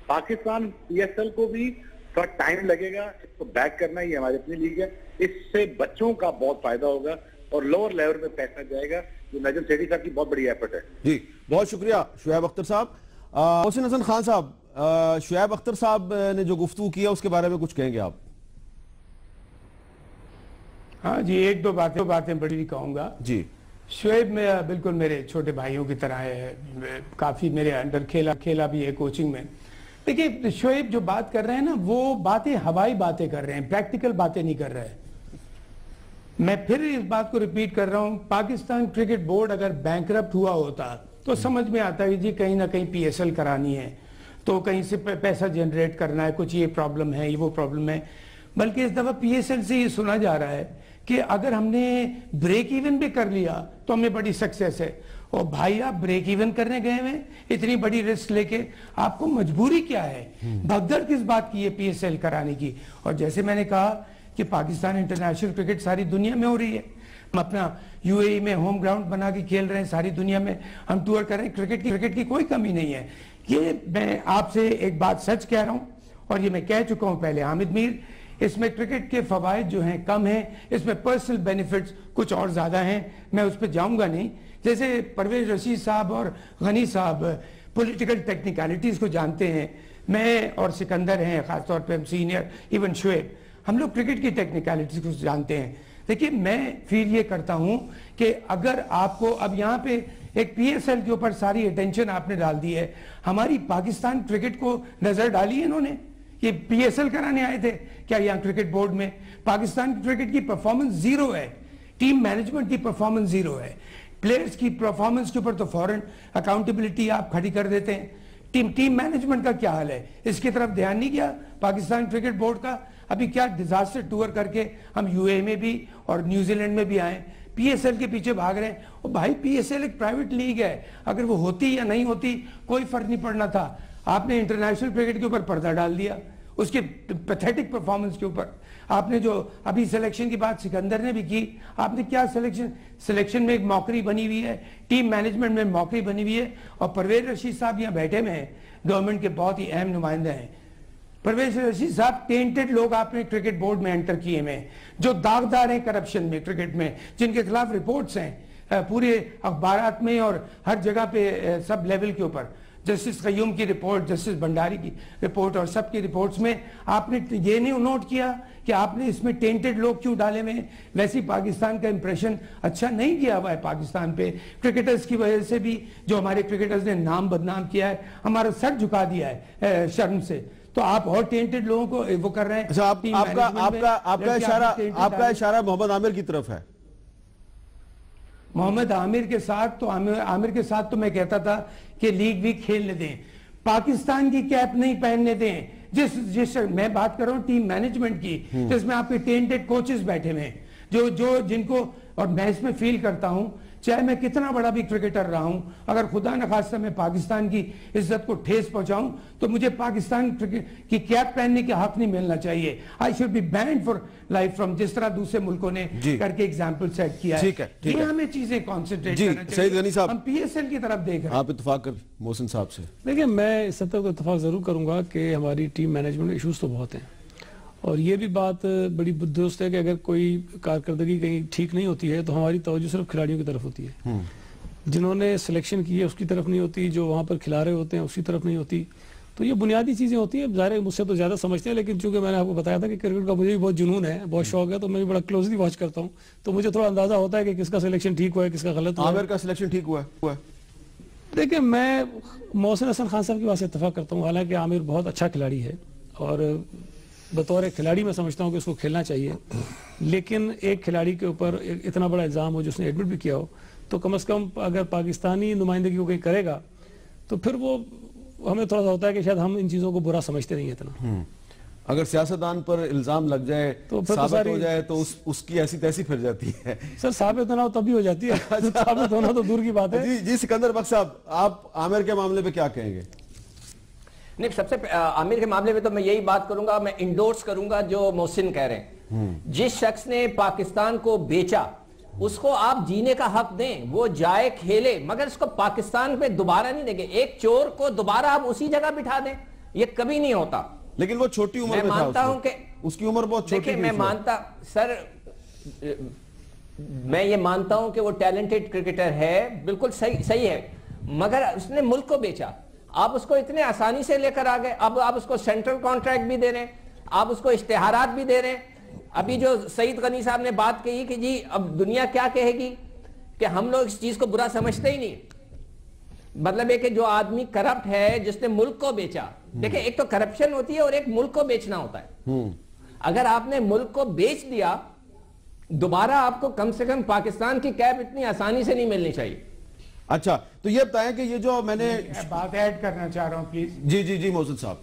پاکستان PSL کو بھی تھوڑا ٹائم لگے گا, اس کو بیک کرنا ہی ہماری اپنی لیگ ہے. اس سے بچوں کا بہت فائدہ ہوگا, اور لوور لیول میں پیسہ جائے گا, جو نجم سیٹھی صاحب کی بہت بڑی ایفرٹ ہے. جی بہت شکریہ شعیب اختر صاحب. محسن حسن خان صاحب, شعیب اختر صاحب نے جو گفتگو کیا اس کے بارے میں کچھ کہیں گے آپ؟ ہاں جی, 1-2 باتیں بڑی کہوں گا. جی, شعیب میں بالکل میرے چھوٹے بھائیوں کی طرح ہے, کافی میرے انڈر کھیلا بھی ہے کوچنگ میں. دیکھیے شعیب جو بات کر رہے ہیں نا, وہ باتیں ہوائی باتیں کر رہے ہیں, پریکٹیکل باتیں نہیں کر رہے ہیں. میں پھر اس بات کو ریپیٹ کر رہا ہوں, پاکستان کرکٹ بورڈ اگر بینکرپٹ ہوا ہوتا تو سمجھ میں آتا ہے جی کہیں نہ کہیں PSL کرانی ہے, تو کہیں سے پیسہ جنریٹ کرنا ہے, کچھ یہ پرابلم ہے, یہ وہ پرابلم ہے. بلکہ اس دفعہ PSL سے یہ سنا جا رہا ہے کہ اگر ہم نے بریک ایون بھی کر لیا تو ہمیں بڑی سکسیس ہے. اور بھائی آپ بریک ایون کرنے گئے ہوئے اتنی بڑی رسک لے کے, آپ کو مجبوری کیا ہے, بھگدڑ کس بات کی ہے PSL کرانے کی؟ اور جیسے میں نے کہا کہ پاکستان انٹرنیشنل کرکٹ ساری دنیا میں ہو رہی ہے, ہم اپنا UAE میں ہوم گراؤنڈ بنا کے کھیل رہے ہیں, ساری دنیا میں ہم ٹور کر رہے ہیں, کرکٹ کی کوئی کمی نہیں ہے. یہ میں آپ سے ایک بات سچ کہہ رہا ہوں, اور یہ میں کہہ چکا ہوں پہلے, حامد میر اس میں کرکٹ کے فوائد جو ہیں کم ہیں, اس میں پرسنل بینیفٹس کچھ اور زیادہ ہیں, میں اس پہ جاؤں گا نہیں. جیسے پرویز رشید صاحب اور غنی صاحب پولیٹیکل ٹیکنیکلٹیز کو جانتے ہیں, میں اور سکندر ہیں خاص طور پہ ہم سینئر, ایون شعیب, ہم لوگ کرکٹ کی ٹیکنیکلٹیز کو جانتے ہیں. دیکھیے میں فیل یہ کرتا ہوں کہ اگر آپ کو اب یہاں پہ ایک پی ایس ایل کے اوپر ساری اٹینشن آپ نے ڈال دی ہے, ہماری پاکستان کرکٹ کو نظر ڈالی ہے انہوں نے, یہ پی ایس ایل کرانے آئے تھے کیا یہاں کرکٹ بورڈ میں؟ پاکستان کرکٹ کی پرفارمنس زیرو ہے, ٹیم مینجمنٹ کی پرفارمنس زیرو ہے, پلیئرز کی پرفارمنس کے اوپر تو فوراً اکاؤنٹیبلٹی آپ کھڑی کر دیتے ہیں. ٹیم مینجمنٹ کا کیا حال ہے, اس کی طرف دھیان نہیں کیا پاکستان کرکٹ بورڈ کا؟ ابھی کیا ڈیزاسٹر ٹور کر کے ہم یو اے میں بھی اور نیوزی لینڈ میں بھی آئیں, پی ایس ایل کے پیچھے بھاگ رہے ہیں. اور بھائی پی ایس ایل ایک پرائیویٹ لیگ ہے, اگر وہ ہوتی یا نہیں ہوتی کوئی فرق نہیں پڑنا تھا. آپ نے انٹرنیشنل کرکٹ کے اوپر پردہ ڈال دیا, اس کے پیتھیٹک پرفارمنس کے اوپر. آپ نے جو ابھی سلیکشن کی بات سکندر نے بھی کی, آپ نے کیا سلیکشن میں ایک موکری بنی ہوئی ہے, ٹیم مینجمنٹ میں موکری بنی ہوئی ہے. اور پرویز رشید صاحب یہاں بیٹھے میں ہیں, گورنمنٹ کے بہت ہی اہم نمائندے ہیں. پرویز رشید صاحب ٹینٹڈ لوگ آپ نے کرکٹ بورڈ میں انٹر کیے میں, جو داغدار ہیں کرپشن میں کرکٹ میں, جن کے خلاف رپورٹس ہیں پورے اخبارات میں اور ہر جگہ پہ سب لیول کے اوپر. جسٹس قیوم کی رپورٹ, جسٹس بنڈاری کی رپورٹ اور سب کی رپورٹس میں آپ نے یہ نہیں نوٹ کیا کہ آپ نے اس میں ٹینٹڈ لوگ کیوں ڈالے میں. ویسی پاکستان کا امپریشن اچھا نہیں کیا ہوا ہے پاکستان پہ, کرکٹرز کی وجہ سے بھی جو ہمارے کرکٹرز نے نام بدنام کیا ہے, ہمارا سر جھکا دیا ہے شرم سے. تو آپ اور ٹینٹڈ لوگوں کو وہ کر رہے ہیں. آپ کا اشارہ محمد عامر کی طرف ہے. محمد عامر کے ساتھ تو میں کہتا تھا کہ لیگ بھی کھیلنے دیں, پاکستان کی کیپ نہیں پہننے دیں. جس میں بات کر رہا ہوں ٹیم مینجمنٹ کی, جس میں آپ کے ٹینٹڈ کوچز بیٹھے ہوئے ہیں, جن کو, اور میں اس میں فیل کرتا ہوں چاہے میں کتنا بڑا بھی کرکٹر رہا ہوں, اگر خدا نخواستہ میں پاکستان کی عزت کو ٹھیس پہنچاؤں تو مجھے پاکستان کی کیپ پہننے کے حق نہیں ملنا چاہیے. I should be banned for life from, جس طرح دوسرے ملکوں نے کر کے ایگزامپل سیٹ کیا ہے. یہ ہمیں چیزیں کانسنٹریٹ کرنا چاہیے. سعید غنی صاحب, ہم پی ایس ایل کی طرف دیکھ رہے ہیں. آپ اتفاق کر محسن صاحب سے. دیکھیں میں اس حد تک اتفاق ضرور کروں گا کہ ہماری ٹیم مینجمنٹ ایشوز تو بہت ہیں, اور یہ بھی بات بڑی درست ہے کہ اگر کوئی کارکردگی کہیں ٹھیک نہیں ہوتی ہے تو ہماری توجہ صرف کھلاڑیوں کی طرف ہوتی ہے, جنہوں نے سلیکشن کی ہے اس کی طرف نہیں ہوتی, جو وہاں پر کھلا رہے ہوتے ہیں اس کی طرف نہیں ہوتی. تو یہ بنیادی چیزیں ہوتی ہیں. ظاہر ہے مجھ سے تو زیادہ سمجھتے ہیں, لیکن چونکہ میں نے آپ کو بتایا تھا کہ کرکٹ کا مجھے بھی بہت جنون ہے, بہت شوق ہے, تو میں بھی بڑا کلوزلی واچ کرتا ہوں, تو مجھے تھوڑا اندازہ ہوتا ہے کہ کس کا سلیکشن ٹھیک ہوا ہے, کس کا غلط ہوا ہے. عامر کا سلیکشن ٹھیک ہوا ہے. دیکھیں میں محسن حسن خان صاحب کی بات سے اتفاق کرتا ہوں, حالانکہ عامر بہت اچھا کھلاڑی ہے اور بطور ایک کھلاڑی میں سمجھتا ہوں کہ اس کو کھیلنا چاہیے, لیکن ایک کھلاڑی کے اوپر اتنا بڑا الزام ہو جو اس نے ایڈمٹ بھی کیا ہو, تو کم از کم اگر پاکستانی نمائندگی کو کہیں کرے گا تو پھر وہ ہمیں تھوڑا سا ہوتا ہے کہ شاید ہم ان چیزوں کو برا سمجھتے نہیں اتنا. اگر سیاستدان پر الزام لگ جائے تو ثابت ہو جائے تو اس کی ایسی تیسی پھر جاتی ہے. سر ثابت ہونا تب بھی ہو جاتی ہے, ثابت ہونا تو دور کی بات ہے. جی سکندر بخش صاحب, آپ عامر کے معاملے پہ کیا کہیں گے؟ نہیں, سب سے عامر کے معاملے میں تو میں یہی بات کروں گا, میں انڈورس کروں گا جو محسن کہہ رہے ہیں. جس شخص نے پاکستان کو بیچا اس کو آپ جینے کا حق دیں, وہ جائے کھیلے, مگر اس کو پاکستان پہ دوبارہ نہیں دیں گے. ایک چور کو دوبارہ آپ اسی جگہ بٹھا دیں, یہ کبھی نہیں ہوتا. لیکن وہ چھوٹی عمر میں مانتا ہوں کہ اس کی عمر بہت چھوٹی تھی. میں مانتا سر, میں یہ مانتا ہوں کہ وہ ٹیلنٹڈ کرکٹر ہے, بالکل صحیح ہے, مگر اس نے ملک کو بیچا. آپ اس کو اتنے آسانی سے لے کر آ گئے, اب آپ اس کو سینٹرل کانٹریکٹ بھی دے رہے ہیں, آپ اس کو اشتہارات بھی دے رہے ہیں. ابھی جو سعید غنی صاحب نے بات کہی کہ جی اب دنیا کیا کہے گی, کہ ہم لوگ اس چیز کو برا سمجھتے ہی نہیں. مطلب ہے کہ جو آدمی کرپٹ ہے, جس نے ملک کو بیچا, دیکھیں ایک تو کرپشن ہوتی ہے اور ایک ملک کو بیچنا ہوتا ہے. اگر آپ نے ملک کو بیچ دیا, دوبارہ آپ کو کم سے کم پاکستان کی کیپ اتنی آسانی سے نہیں ملنی چاہیے. اچھا تو یہ بتائیں کہ یہ جو میں نے بات ایڈ کرنا چاہ رہا ہوں پلیز. جی محسن صاحب.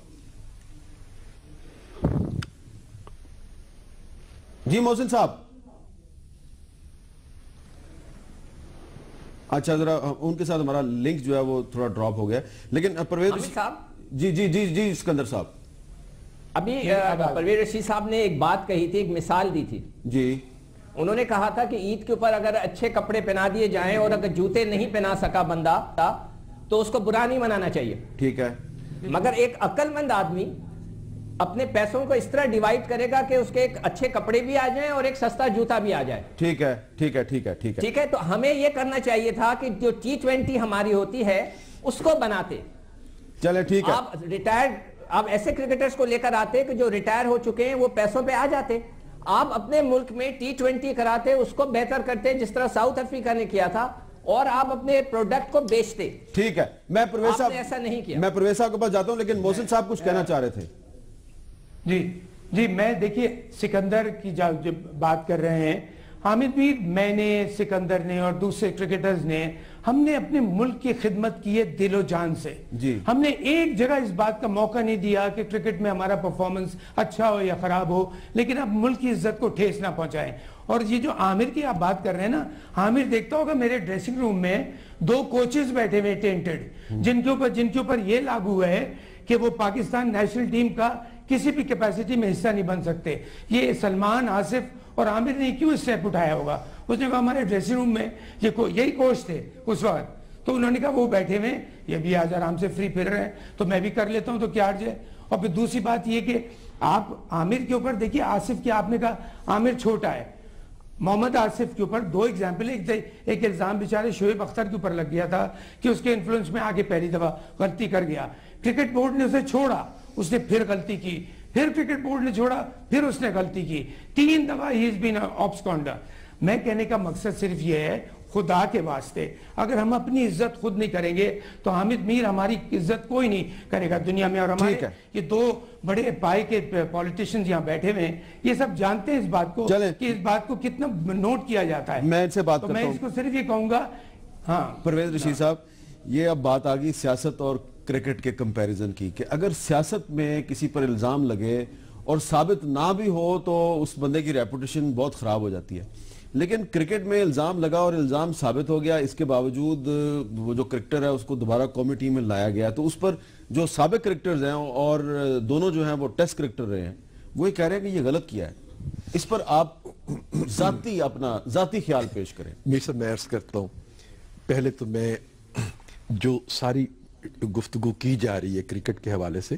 جی محسن صاحب, اچھا ذرا ان کے ساتھ ہمارا لنک جو ہے وہ تھوڑا ڈراپ ہو گیا, لیکن پرویز صاحب, جی سکندر صاحب, ابھی پرویز رشید صاحب نے ایک بات کہی تھی, ایک مثال دی تھی. جی انہوں نے کہا تھا کہ عید کے اوپر اگر اچھے کپڑے پہنا دیے جائیں اور اگر جوتے نہیں پہنا سکا بندہ تو اس کو برا نہیں منانا چاہیے. ٹھیک ہے, مگر ایک عقل مند آدمی اپنے پیسوں کو اس طرح ڈیوائیڈ کرے گا کہ اس کے ایک اچھے کپڑے بھی آ جائیں اور ایک سستا جوتا بھی آ جائے. ٹھیک ہے ٹھیک ہے ٹھیک ہے ٹھیک ہے ٹھیک ہے. تو ہمیں یہ کرنا چاہیے تھا کہ جو T20 ہماری ہوتی ہے اس کو بناتے. چلے ٹھیک ہے. آپ ریٹائرڈ آپ ایسے کرکٹرز کو لے کر آتے کہ جو ریٹائر ہو چکے ہیں, وہ پیسوں پہ آ جاتے. آپ اپنے ملک میں T20 کراتے, اس کو بہتر کرتے جس طرح ساؤتھ افریقہ نے کیا تھا, اور آپ اپنے پروڈکٹ کو بیچتے. ٹھیک ہے. میں پرویز صاحب ایسا نہیں کیا. میں پرویز صاحب کے پاس جاتا ہوں, لیکن محسن صاحب کچھ کہنا چاہ رہے تھے. جی میں دیکھیے سکندر کی جب بات کر رہے ہیں, حامد میر, میں نے, سکندر نے اور دوسرے کرکٹرز نے, ہم نے اپنے ملک کی خدمت کی ہے دل و جان سے. ہم نے ایک جگہ اس بات کا موقع نہیں دیا کہ کرکٹ میں ہمارا پرفارمنس اچھا ہو یا خراب ہو, لیکن اب ملک کی عزت کو ٹھیس نہ پہنچائیں. اور یہ جو عامر کی آپ بات کر رہے ہیں نا, عامر دیکھتا ہوگا میرے ڈریسنگ روم میں 2 کوچز بیٹھے ہوئے ٹینٹڈ, جن کے اوپر یہ لاگو ہے کہ وہ پاکستان نیشنل ٹیم کا کسی بھی کیپیسٹی میں حصہ نہیں بن سکتے. یہ سلمان, آصف اور عامر نے کیوں اسٹیپ اٹھایا ہوگا؟ اس نے کہا ہمارے ڈریسنگ روم میں یہی کوچ تھے اس وقت, تو انہوں نے کہا وہ بیٹھے ہوئے, یہ بھی آج آرام سے فری پھر رہے ہیں, تو میں بھی کر لیتا ہوں, تو کیا عرض ہے. اور پھر دوسری بات یہ کہ آپ عامر کے اوپر دیکھیے, آصف کی آپ نے کہا عامر چھوٹا ہے, محمد آصف کے اوپر 2 ایگزامپل. ایک الزام بیچارے شعیب اختر کے اوپر لگ گیا تھا کہ اس کے انفلوئنس میں آگے پہلی دفعہ غلطی کر گیا, کرکٹ بورڈ نے اسے چھوڑا, اس نے پھر غلطی کی, پھر کرکٹ بورڈ نے چھوڑا, پھر اس نے غلطی کی, 3 دفعہ ہی از بین آبسکونڈر. میں کہنے کا مقصد صرف یہ ہے, خدا کے واسطے اگر ہم اپنی عزت خود نہیں کریں گے تو حامد میر ہماری عزت کوئی نہیں کرے گا دنیا میں. اور ہمارے یہ 2 بڑے پائے کے پولیٹیشینز یہاں بیٹھے ہوئے ہیں, یہ سب جانتے ہیں اس بات کو کہ اس بات کو کتنا نوٹ کیا جاتا ہے. میں ان سے بات کرتا ہوں, میں اس کو صرف یہ کہوں گا. ہاں پرویز رشید صاحب, یہ اب بات آ گئی سیاست اور کرکٹ کے کمپیریزن کی, کہ اگر سیاست میں کسی پر الزام لگے اور ثابت نہ بھی ہو تو اس بندے کی ریپوٹیشن بہت خراب ہو جاتی ہے. لیکن کرکٹ میں الزام لگا اور الزام ثابت ہو گیا, اس کے باوجود وہ جو کرکٹر ہے اس کو دوبارہ قومی ٹیم میں لایا گیا, تو اس پر جو سابق کرکٹرز ہیں اور دونوں جو ہیں وہ ٹیسٹ کرکٹر رہے ہیں, وہ یہ کہہ رہے ہیں کہ یہ غلط کیا ہے. اس پر آپ اپنا ذاتی خیال پیش کریں. میں عرض کرتا ہوں, پہلے تو میں جو ساری گفتگو کی جا رہی ہے کرکٹ کے حوالے سے,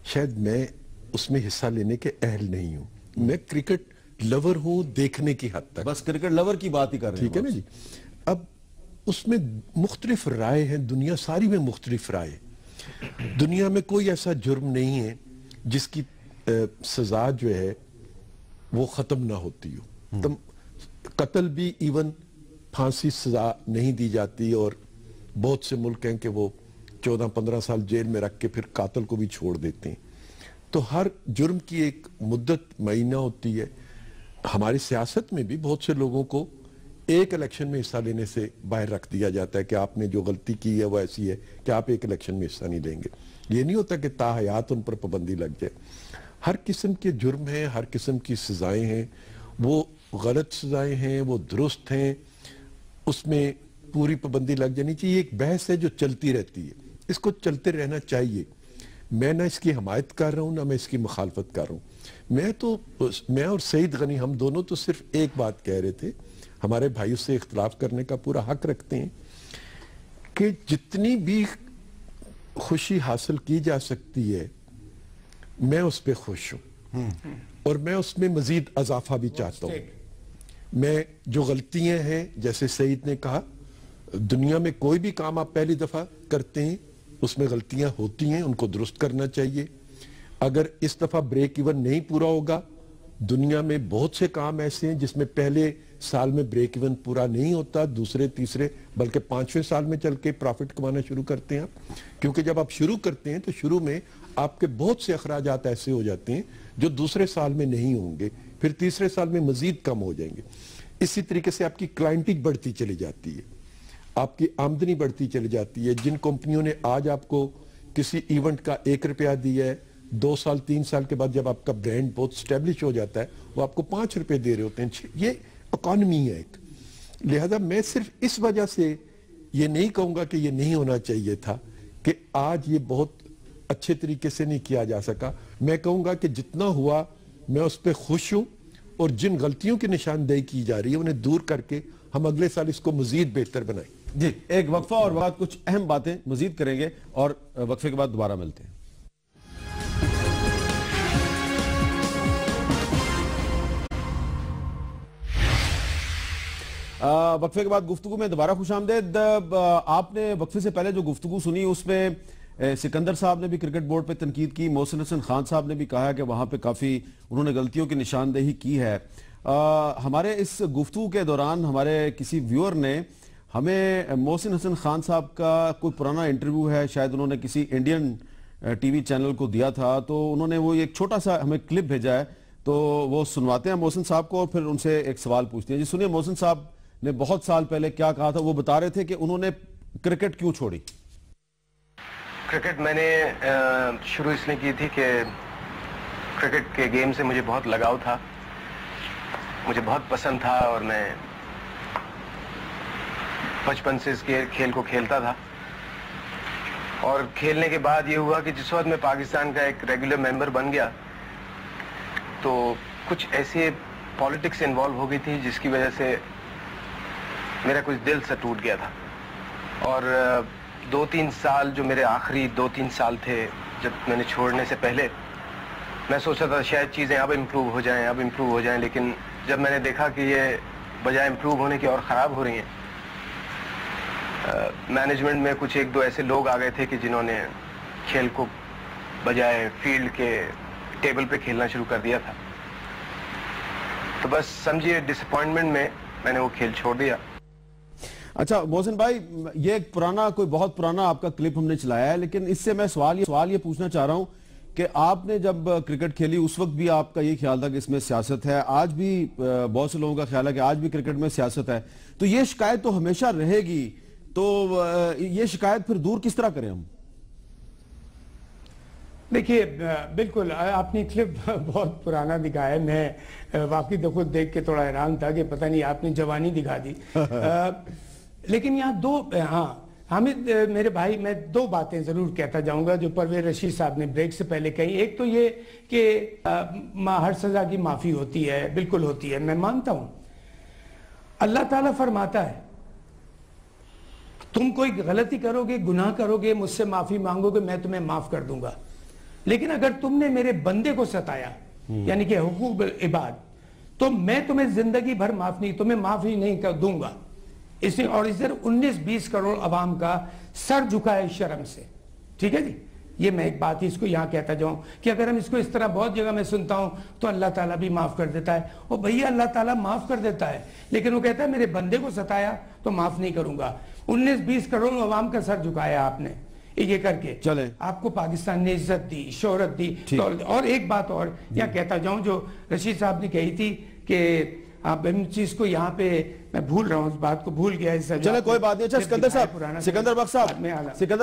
شاید میں اس میں حصہ لینے کے اہل نہیں ہوں. میں کرکٹ لور ہوں دیکھنے کی حد تک, بس کرکٹ لور کی بات ہی کر رہے ہیں. ٹھیک ہے نا جی. اب اس میں مختلف رائے ہیں, دنیا ساری میں مختلف رائے. دنیا میں کوئی ایسا جرم نہیں ہے جس کی سزا جو ہے وہ ختم نہ ہوتی ہو. قتل بھی ایون پھانسی سزا نہیں دی جاتی, اور بہت سے ملک ہیں کہ وہ 14-15 سال جیل میں رکھ کے پھر قاتل کو بھی چھوڑ دیتے ہیں. تو ہر جرم کی ایک مدت معینہ ہوتی ہے. ہماری سیاست میں بھی بہت سے لوگوں کو ایک الیکشن میں حصہ لینے سے باہر رکھ دیا جاتا ہے کہ آپ نے جو غلطی کی ہے وہ ایسی ہے کہ آپ ایک الیکشن میں حصہ نہیں لیں گے. یہ نہیں ہوتا کہ تا حیات ان پر پابندی لگ جائے. ہر قسم کے جرم ہیں, ہر قسم کی سزائیں ہیں, وہ غلط سزائیں ہیں, وہ درست ہیں, اس میں پوری پابندی لگ جانی چاہیے. ایک بحث ہے جو چلتی رہتی ہے, اس کو چلتے رہنا چاہیے. میں نہ اس کی حمایت کر رہا ہوں نہ میں اس کی مخالفت کر رہا ہوں. میں اور سعید غنی ہم دونوں تو صرف ایک بات کہہ رہے تھے, ہمارے بھائیوں سے اختلاف کرنے کا پورا حق رکھتے ہیں, کہ جتنی بھی خوشی حاصل کی جا سکتی ہے میں اس پہ خوش ہوں, اور میں اس میں مزید اضافہ بھی چاہتا ہوں. میں جو غلطیاں ہیں, جیسے سعید نے کہا, دنیا میں کوئی بھی کام آپ پہلی دفعہ کرتے ہیں اس میں غلطیاں ہوتی ہیں, ان کو درست کرنا چاہیے. اگر اس دفعہ بریک ایون نہیں پورا ہوگا, دنیا میں بہت سے کام ایسے ہیں جس میں پہلے سال میں بریک ایون پورا نہیں ہوتا, دوسرے تیسرے بلکہ 5ویں سال میں چل کے پروفٹ کمانا شروع کرتے ہیں آپ. کیونکہ جب آپ شروع کرتے ہیں تو شروع میں آپ کے بہت سے اخراجات ایسے ہو جاتے ہیں جو دوسرے سال میں نہیں ہوں گے, پھر تیسرے سال میں مزید کم ہو جائیں گے. اسی طریقے سے آپ کی کلائنٹنگ بڑھتی چلی جاتی ہے, آپ کی آمدنی بڑھتی چلی جاتی ہے. جن کمپنیوں نے آج آپ کو کسی ایونٹ کا 1 روپیہ دیا ہے, 2 سال 3 سال کے بعد جب آپ کا برانڈ بہت اسٹیبلش ہو جاتا ہے وہ آپ کو 5 روپے دے رہے ہوتے ہیں. یہ اکانومی ہے ایک. لہذا میں صرف اس وجہ سے یہ نہیں کہوں گا کہ یہ نہیں ہونا چاہیے تھا کہ آج یہ بہت اچھے طریقے سے نہیں کیا جا سکا. میں کہوں گا کہ جتنا ہوا میں اس پہ خوش ہوں, اور جن غلطیوں کی نشاندہی کی جا رہی ہے انہیں دور کر کے ہم اگلے سال اس کو مزید بہتر بنائیں. جی, ایک وقفہ اور بعد کچھ اہم باتیں مزید کریں گے, اور وقفے کے بعد دوبارہ ملتے ہیں. وقفے کے بعد گفتگو میں دوبارہ خوش آمدید. آپ نے وقفے سے پہلے جو گفتگو سنی اس میں سکندر صاحب نے بھی کرکٹ بورڈ پہ تنقید کی, محسن حسن خان صاحب نے بھی کہا کہ وہاں پہ کافی انہوں نے غلطیوں کی نشاندہی کی ہے. ہمارے اس گفتگو کے دوران ہمارے کسی ویور نے ہمیں محسن حسن خان صاحب کا کوئی پرانا انٹرویو ہے, شاید انہوں نے کسی انڈین ٹی وی چینل کو دیا تھا, تو انہوں نے وہ ایک چھوٹا سا ہمیں کلپ بھیجا ہے, تو وہ سنواتے ہیں محسن صاحب کو اور پھر ان سے ایک سوال پوچھتے ہیں. جی سنیے محسن صاحب نے بہت سال پہلے کیا کہا تھا. وہ بتا رہے تھے کہ انہوں نے کرکٹ کیوں چھوڑی. کرکٹ میں نے شروع اس لیے کی تھی کہ کرکٹ کے گیم سے مجھے بہت لگاؤ تھا, مجھے بہت پسند تھا اور میں بچپن سے اس کے کھیل کو کھیلتا تھا. اور کھیلنے کے بعد یہ ہوا کہ جس وقت میں پاکستان کا ایک ریگولر ممبر بن گیا تو کچھ ایسے پالیٹکس انوالو ہو گئی تھی جس کی وجہ سے میرا کچھ دل سے ٹوٹ گیا تھا. اور 2-3 سال جو میرے آخری 2-3 سال تھے جب میں نے چھوڑنے سے پہلے, میں سوچا تھا شاید چیزیں اب امپروو ہو جائیں, لیکن جب میں نے دیکھا کہ یہ بجائے امپروو ہونے کی اور خراب ہو رہی ہیں, مینجمنٹ میں کچھ 1-2 ایسے لوگ آ گئے تھے کہ جنہوں نے کھیل کو بجائے فیلڈ کے ٹیبل پہ کھیلنا شروع کر دیا تھا. تو بس سمجھیے ڈس اپوائنٹمنٹ میں میں نے وہ کھیل چھوڑ دیا. اچھا محسن بھائی, یہ ایک کوئی بہت پرانا آپ کا کلپ ہم نے چلایا ہے, لیکن اس سے میں سوال یہ پوچھنا چاہ رہا ہوں کہ آپ نے جب کرکٹ کھیلی اس وقت بھی آپ کا یہ خیال تھا کہ اس میں سیاست ہے, آج بھی بہت سے لوگوں کا خیال ہے کہ آج بھی کرکٹ میں سیاست ہے, تو یہ شکایت تو ہمیشہ رہے گی, تو یہ شکایت پھر دور کس طرح کریں ہم؟ دیکھیے بالکل آپ نے کلپ بہت پرانا دکھایا, میں واقعی خود دیکھ کے تھوڑا حیران تھا کہ پتہ نہیں آپ نے جوانی دکھا دی. لیکن یہاں حامد میرے بھائی, میں 2 باتیں ضرور کہتا جاؤں گا جو پرویز رشید صاحب نے بریک سے پہلے کہی. ایک تو یہ کہ ہر سزا کی معافی ہوتی ہے, بالکل ہوتی ہے, میں مانتا ہوں. اللہ تعالیٰ فرماتا ہے تم کوئی غلطی کرو گے, گناہ کرو گے, مجھ سے معافی مانگو گے, میں تمہیں معاف کر دوں گا. لیکن اگر تم نے میرے بندے کو ستایا یعنی کہ حقوق عباد, تو میں تمہیں زندگی بھر تمہیں معافی نہیں کر دوں گا. اس نے اور ادھر 19-20 کروڑ عوام کا سر جھکائے شرم سے. ٹھیک ہے جی, یہ میں ایک بات اس کو یہاں کہتا جاؤں کہ اگر ہم اس کو اس طرح بہت جگہ میں سنتا ہوں تو اللہ تعالیٰ بھی معاف کر دیتا ہے. اور بھئی اللہ تعالیٰ معاف کر دیتا ہے, لیکن وہ کہتا ہے میرے بندے کو ستایا تو معاف نہیں کروں گا. 19-20 کروڑ عوام کا سر جھکایا آپ نے یہ کر کے. چلیں, آپ کو پاکستان نے عزت دی, شہرت دی. اور ایک بات اور یہاں کہتا جاؤں جو رشید صاحب نے کہی تھی کہ آپ چیز کو یہاں پہ میں بھول رہا ہوں, اس بات کو بھول گیا. چلیں کوئی بات نہیں. اچھا سکندر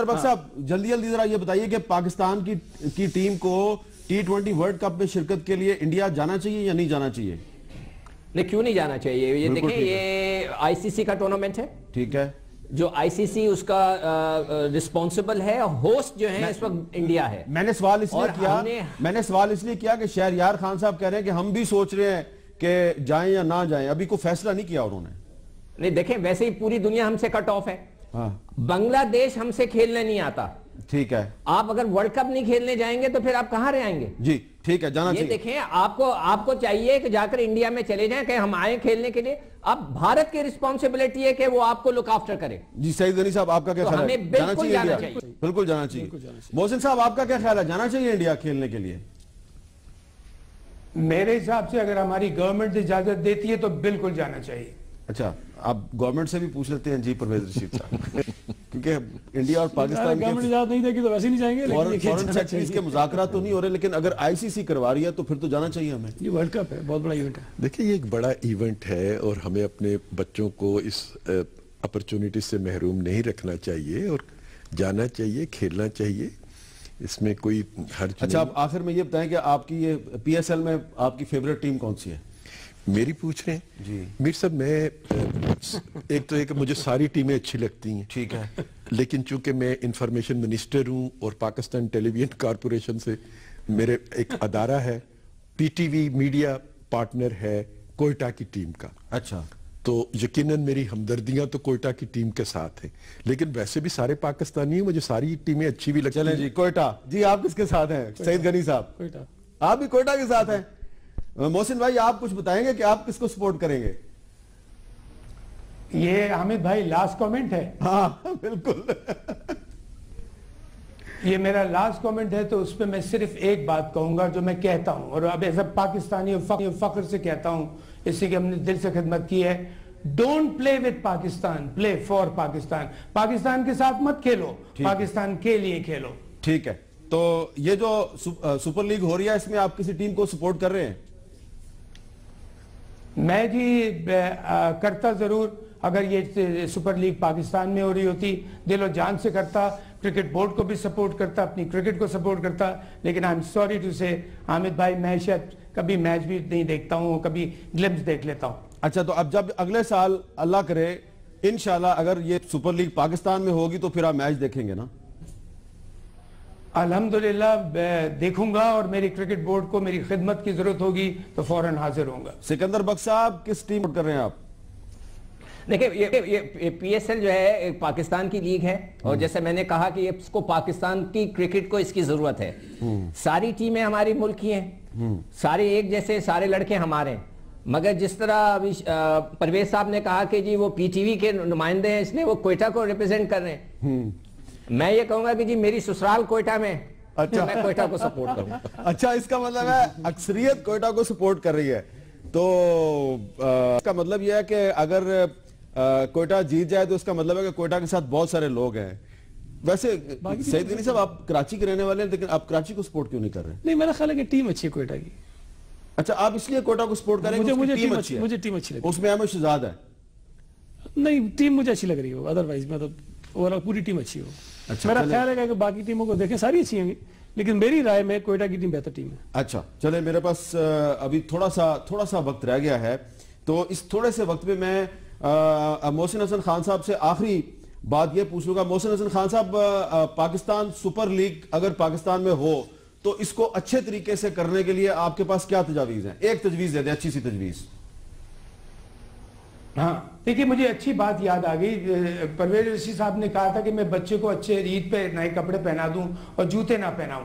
بخش صاحب جلدی ذرا یہ بتائیے کہ پاکستان کی ٹیم کو T20 ورلڈ کپ میں شرکت کے لیے انڈیا جانا چاہیے یا نہیں جانا چاہیے؟ نہیں, کیوں نہیں جانا چاہیے. یہ دیکھیں, یہ ICC کا ٹورنامنٹ ہے. ٹھیک ہے, جو ICC اس کا رسپانسبل ہے, ہوسٹ جو ہے اس وقت انڈیا ہے. میں نے سوال اس لیے کیا کہ شہریار خان صاحب کہہ رہے ہیں کہ ہم بھی سوچ رہے ہیں کہ جائیں یا نہ جائیں, ابھی کوئی فیصلہ نہیں کیا انہوں نے. نہیں دیکھیں, ویسے ہی پوری دنیا ہم سے کٹ آف ہے. بنگلہ دیش ہم سے کھیلنے نہیں آتا. ٹھیک ہے, آپ اگر ورلڈ کپ نہیں کھیلنے جائیں گے تو پھر آپ کہاں رہ آئیں گے؟ جی ٹھیک ہے, جانا چاہیے. یہ دیکھیں, آپ کو چاہیے کہ جا کر انڈیا میں چلے جائیں کہ ہم آئیں کھیلنے کے لیے. اب بھارت کی رسپانسبلٹی ہے کہ وہ آپ کو لک آفٹر کرے. جی سعید غنی صاحب آپ کا کیا خیال ہے؟ ہمیں بالکل جانا چاہیے. بالکل جانا چاہیے. محسن صاحب آپ کا کیا خیال ہے, جانا چاہیے انڈیا کھیلنے کے لیے؟ میرے حساب سے اگر ہماری گورنمنٹ اجازت دیتی ہے تو بالکل جانا چاہیے. اچھا, آپ گورنمنٹ سے بھی پوچھ لیتے ہیں. جی پرویز رشید صاحب, کیونکہ انڈیا اور پاکستان گورنمنٹ اجازت نہیں دے گی تو ویسے نہیں جائیں گے. فورن سیکٹریز کے مذاکرات تو نہیں ہو رہے, لیکن اگر ICC کروا رہی ہے تو پھر تو جانا چاہیے ہمیں. یہ ورلڈ کپ ہے, بہت بڑا ایونٹ ہے. دیکھیں یہ ایک بڑا ایونٹ ہے اور ہمیں اپنے بچوں کو اس اپرچونٹی سے محروم نہیں رکھنا چاہیے اور جانا چاہیے, کھیلنا چاہیے. اس میں کوئی حرج. اچھا, آپ آخر میں یہ بتائیں کہ آپ کی یہ PSL میں آپ کی فیوریٹ ٹیم کون سی ہے؟ میری پوچھ رہے ہیں جی میر صاحب. میں ایک تو کہ مجھے ساری ٹیمیں اچھی لگتی ہیں. ٹھیک ہے, لیکن چونکہ میں انفارمیشن منسٹر ہوں اور پاکستان ٹیلی ویژن کارپوریشن سے میرے ایک ادارہ ہے, PTV میڈیا پارٹنر ہے کوئٹہ کی ٹیم کا. اچھا, تو یقیناً میری ہمدردیاں تو کوئٹہ کی ٹیم کے ساتھ ہیں, لیکن ویسے بھی سارے پاکستانی ہیں, مجھے ساری ٹیمیں اچھی بھی لگتی ہیں. چلیں جی کوئٹہ. جی آپ کس کے ساتھ ہیں؟ سعید غنی صاحب کوئٹہ. آپ بھی کوئٹہ کے ساتھ ہیں. محسن بھائی آپ کچھ بتائیں گے کہ آپ کس کو سپورٹ کریں گے؟ یہ حامد بھائی لاسٹ کامنٹ ہے؟ ہاں بالکل یہ میرا لاسٹ کامنٹ ہے، تو اس پہ میں صرف ایک بات کہوں گا جو میں کہتا ہوں، اور اب ایز اے پاکستانی فخر سے کہتا ہوں، اس لیے کہ ہم نے دل سے خدمت کی ہے. Don't play with Pakistan, play for Pakistan. Pakistan کے ساتھ مت کھیلو، پاکستان کے لیے کھیلو. ٹھیک ہے. تو یہ جو سپر لیگ ہو رہی ہے، اس میں آپ کسی ٹیم کو سپورٹ کر رہے ہیں؟ میں جی کرتا ضرور، اگر یہ سپر لیگ پاکستان میں ہو رہی ہوتی دل و جان سے کرتا، کرکٹ بورڈ کو بھی سپورٹ کرتا، اپنی کرکٹ کو سپورٹ کرتا. لیکن آئی ایم سوری ٹو سے حامد بھائی، میں شاید کبھی میچ بھی نہیں دیکھتا ہوں، کبھی گلمز دیکھ لیتا ہوں. اچھا، تو اب جب اگلے سال اللہ کرے انشاءاللہ اگر یہ سپر لیگ پاکستان میں ہوگی تو پھر آپ میچ دیکھیں گے نا؟ الحمدللہ دیکھوں گا، اور میری کرکٹ بورڈ کو میری خدمت کی ضرورت ہوگی تو فوراً حاضر ہوں گا. سکندر بخش صاحب، کس ٹیم کر رہے ہیں آپ؟ دیکھیں، یہ پی ایس ایل جو ہے پاکستان کی لیگ ہے، اور جیسے میں نے کہا کہ اس کو پاکستان کی کرکٹ کو اس کی ضرورت ہے. ساری ٹیمیں ہماری ملک کی ہیں، سارے ایک جیسے، سارے لڑکے ہمارے ہیں. مگر جس طرح پرویز صاحب نے کہا کہ جی وہ پی ٹی وی کے نمائندے ہیں، اس لیے وہ کوئٹہ کو ریپرزینٹ کر رہے ہیں. میں یہ کہوں گا کہ جی میری سسرال کوئٹہ میں، میں کوئٹہ کو سپورٹ کروں. اچھا، اس کا مطلب ہے اکثریت کوئٹہ کو سپورٹ کر رہی ہے. تو اس کا مطلب یہ ہے کہ اگر کوئٹہ جیت جائے تو اس کا مطلب ہے کہ کوئٹہ کے ساتھ بہت سارے لوگ ہیں. ویسے سعید غنی صاحب، آپ کراچی کے رہنے والے ہیں، لیکن آپ کراچی کو سپورٹ کیوں نہیں کر رہے؟ نہیں، میرا خیال ہے کہ ٹیم اچھی ہے کوئٹہ کی. اچھا، آپ اس لیے کوئٹہ کو سپورٹ کریں گے؟ مجھے ٹیم اچھی لگتی ہے. اس میں احمد شہزاد ہے؟ نہیں، ٹیم مجھے اچھی لگ رہی ہو، ادروائز مطلب اوورآل پوری ٹیم اچھی ہو. میرا خیال ہے کہ باقی ٹیموں کو دیکھیں، ساری اچھی ہیں، لیکن میری رائے میں کوئٹہ کی ٹیم بہتر ٹیم ہے. اچھا چلے، میرے پاس ابھی تھوڑا سا وقت رہ گیا ہے، تو اس تھوڑے سے وقت میں میں محسن حسن خان صاحب سے آخری بات یہ پوچھ لوں گا. محسن حسن خان صاحب، پاکستان سپر لیگ اگر پاکستان میں ہو تو اس کو اچھے طریقے سے کرنے کے لیے آپ کے پاس کیا تجاویز ہیں؟ ایک تجویز دے دیں، اچھی سی تجویز. ہاں دیکھیے، مجھے اچھی بات یاد آ گئی. پرویز رشید صاحب نے کہا تھا کہ میں بچے کو اچھے عید پہ نئے کپڑے پہنا دوں اور جوتے نہ پہناؤں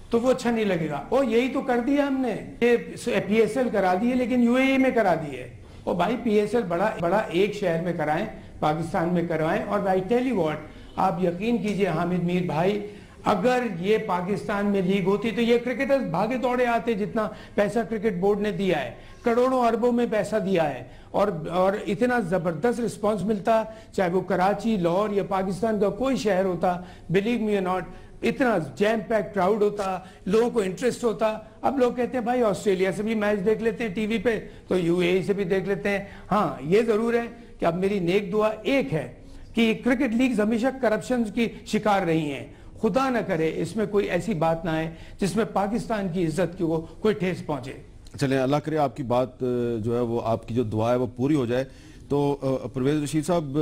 تو وہ اچھا نہیں لگے گا. اور یہی تو کر دیا ہم نے، یہ پی ایس ایل کرا دی ہے، لیکن یو اے ای میں کرا دی ہے. اور بھائی پی ایس ایل بڑا ایک شہر میں کرائیں، پاکستان میں کروائیں. اور بھائی ٹیل یو واٹ، آپ یقین کیجئے حامد میر بھائی، اگر یہ پاکستان میں لیگ ہوتی تو یہ کرکٹرز بھاگے دوڑے آتے. جتنا پیسہ کرکٹ بورڈ نے دیا ہے، کروڑوں اربوں میں پیسہ دیا ہے، اور اتنا زبردست رسپانس ملتا، چاہے وہ کراچی، لاہور یا پاکستان کا کوئی شہر ہوتا، بلیو می اور ناٹ، اتنا جیم پیک کراؤڈ ہوتا، لوگوں کو انٹرسٹ ہوتا. اب لوگ کہتے ہیں بھائی آسٹریلیا سے بھی میچ دیکھ لیتے ہیں ٹی وی پہ، تو یو اے ای سے بھی دیکھ لیتے ہیں. ہاں یہ ضرور ہے کہ اب میری نیک دعا ایک ہے کہ کرکٹ لیگز ہمیشہ کرپشن کی شکار رہی ہیں. خدا نہ کرے اس میں کوئی ایسی بات نہ آئے جس میں پاکستان کی عزت کی کوئی ٹھیس پہنچے. چلیں، اللہ کرے آپ کی بات جو ہے وہ، آپ کی جو دعا ہے وہ پوری ہو جائے. تو پرویز رشید صاحب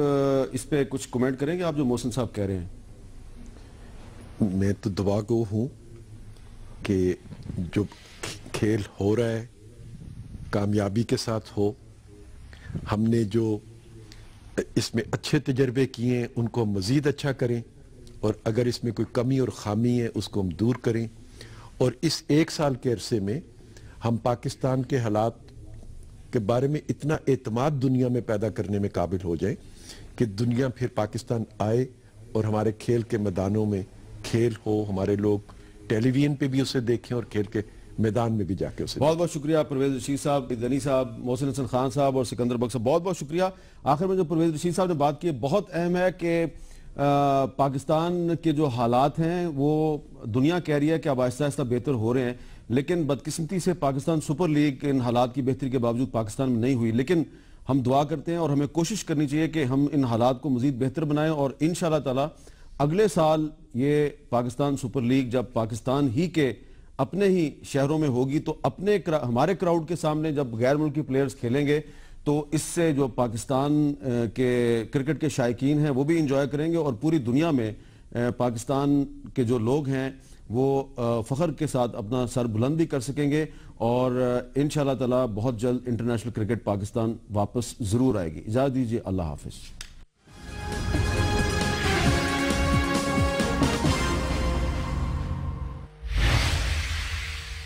اس پہ کچھ کمنٹ کریں گے آپ جو محسن صاحب کہہ رہے ہیں؟ میں تو دعا گو ہوں کہ جو کھیل ہو رہا ہے کامیابی کے ساتھ ہو. ہم نے جو اس میں اچھے تجربے کیے ہیں ان کو مزید اچھا کریں، اور اگر اس میں کوئی کمی اور خامی ہے اس کو ہم دور کریں. اور اس ایک سال کے عرصے میں ہم پاکستان کے حالات کے بارے میں اتنا اعتماد دنیا میں پیدا کرنے میں قابل ہو جائیں کہ دنیا پھر پاکستان آئے اور ہمارے کھیل کے میدانوں میں کھیل ہو، ہمارے لوگ ٹیلی ویژن پہ بھی اسے دیکھیں اور کھیل کے میدان میں بھی جا کے اسے. بہت بہت شکریہ پرویز رشید صاحب، غنی صاحب، محسن حسن خان صاحب اور سکندر بخش صاحب، بہت بہت شکریہ. آخر میں جو پرویز رشید صاحب نے بات کی بہت اہم ہے کہ پاکستان کے جو حالات ہیں وہ دنیا کہہ رہی ہے کہ اب آہستہ آہستہ بہتر ہو رہے ہیں، لیکن بدقسمتی سے پاکستان سپر لیگ ان حالات کی بہتری کے باوجود پاکستان میں نہیں ہوئی. لیکن ہم دعا کرتے ہیں اور ہمیں کوشش کرنی چاہیے کہ ہم ان حالات کو مزید بہتر بنائیں، اور انشاءاللہ تعالی اگلے سال یہ پاکستان سپر لیگ جب پاکستان ہی کے اپنے ہی شہروں میں ہوگی تو ہمارے کراؤڈ کے سامنے جب غیر ملکی پلیئرز کھیلیں گے تو اس سے جو پاکستان کے کرکٹ کے شائقین ہیں وہ بھی انجوائے کریں گے، اور پوری دنیا میں پاکستان کے جو لوگ ہیں وہ فخر کے ساتھ اپنا سر بلند بھی کر سکیں گے. اور انشاءاللہ تعالی بہت جلد انٹرنیشنل کرکٹ پاکستان واپس ضرور آئے گی. اجازت دیجیے، اللہ حافظ.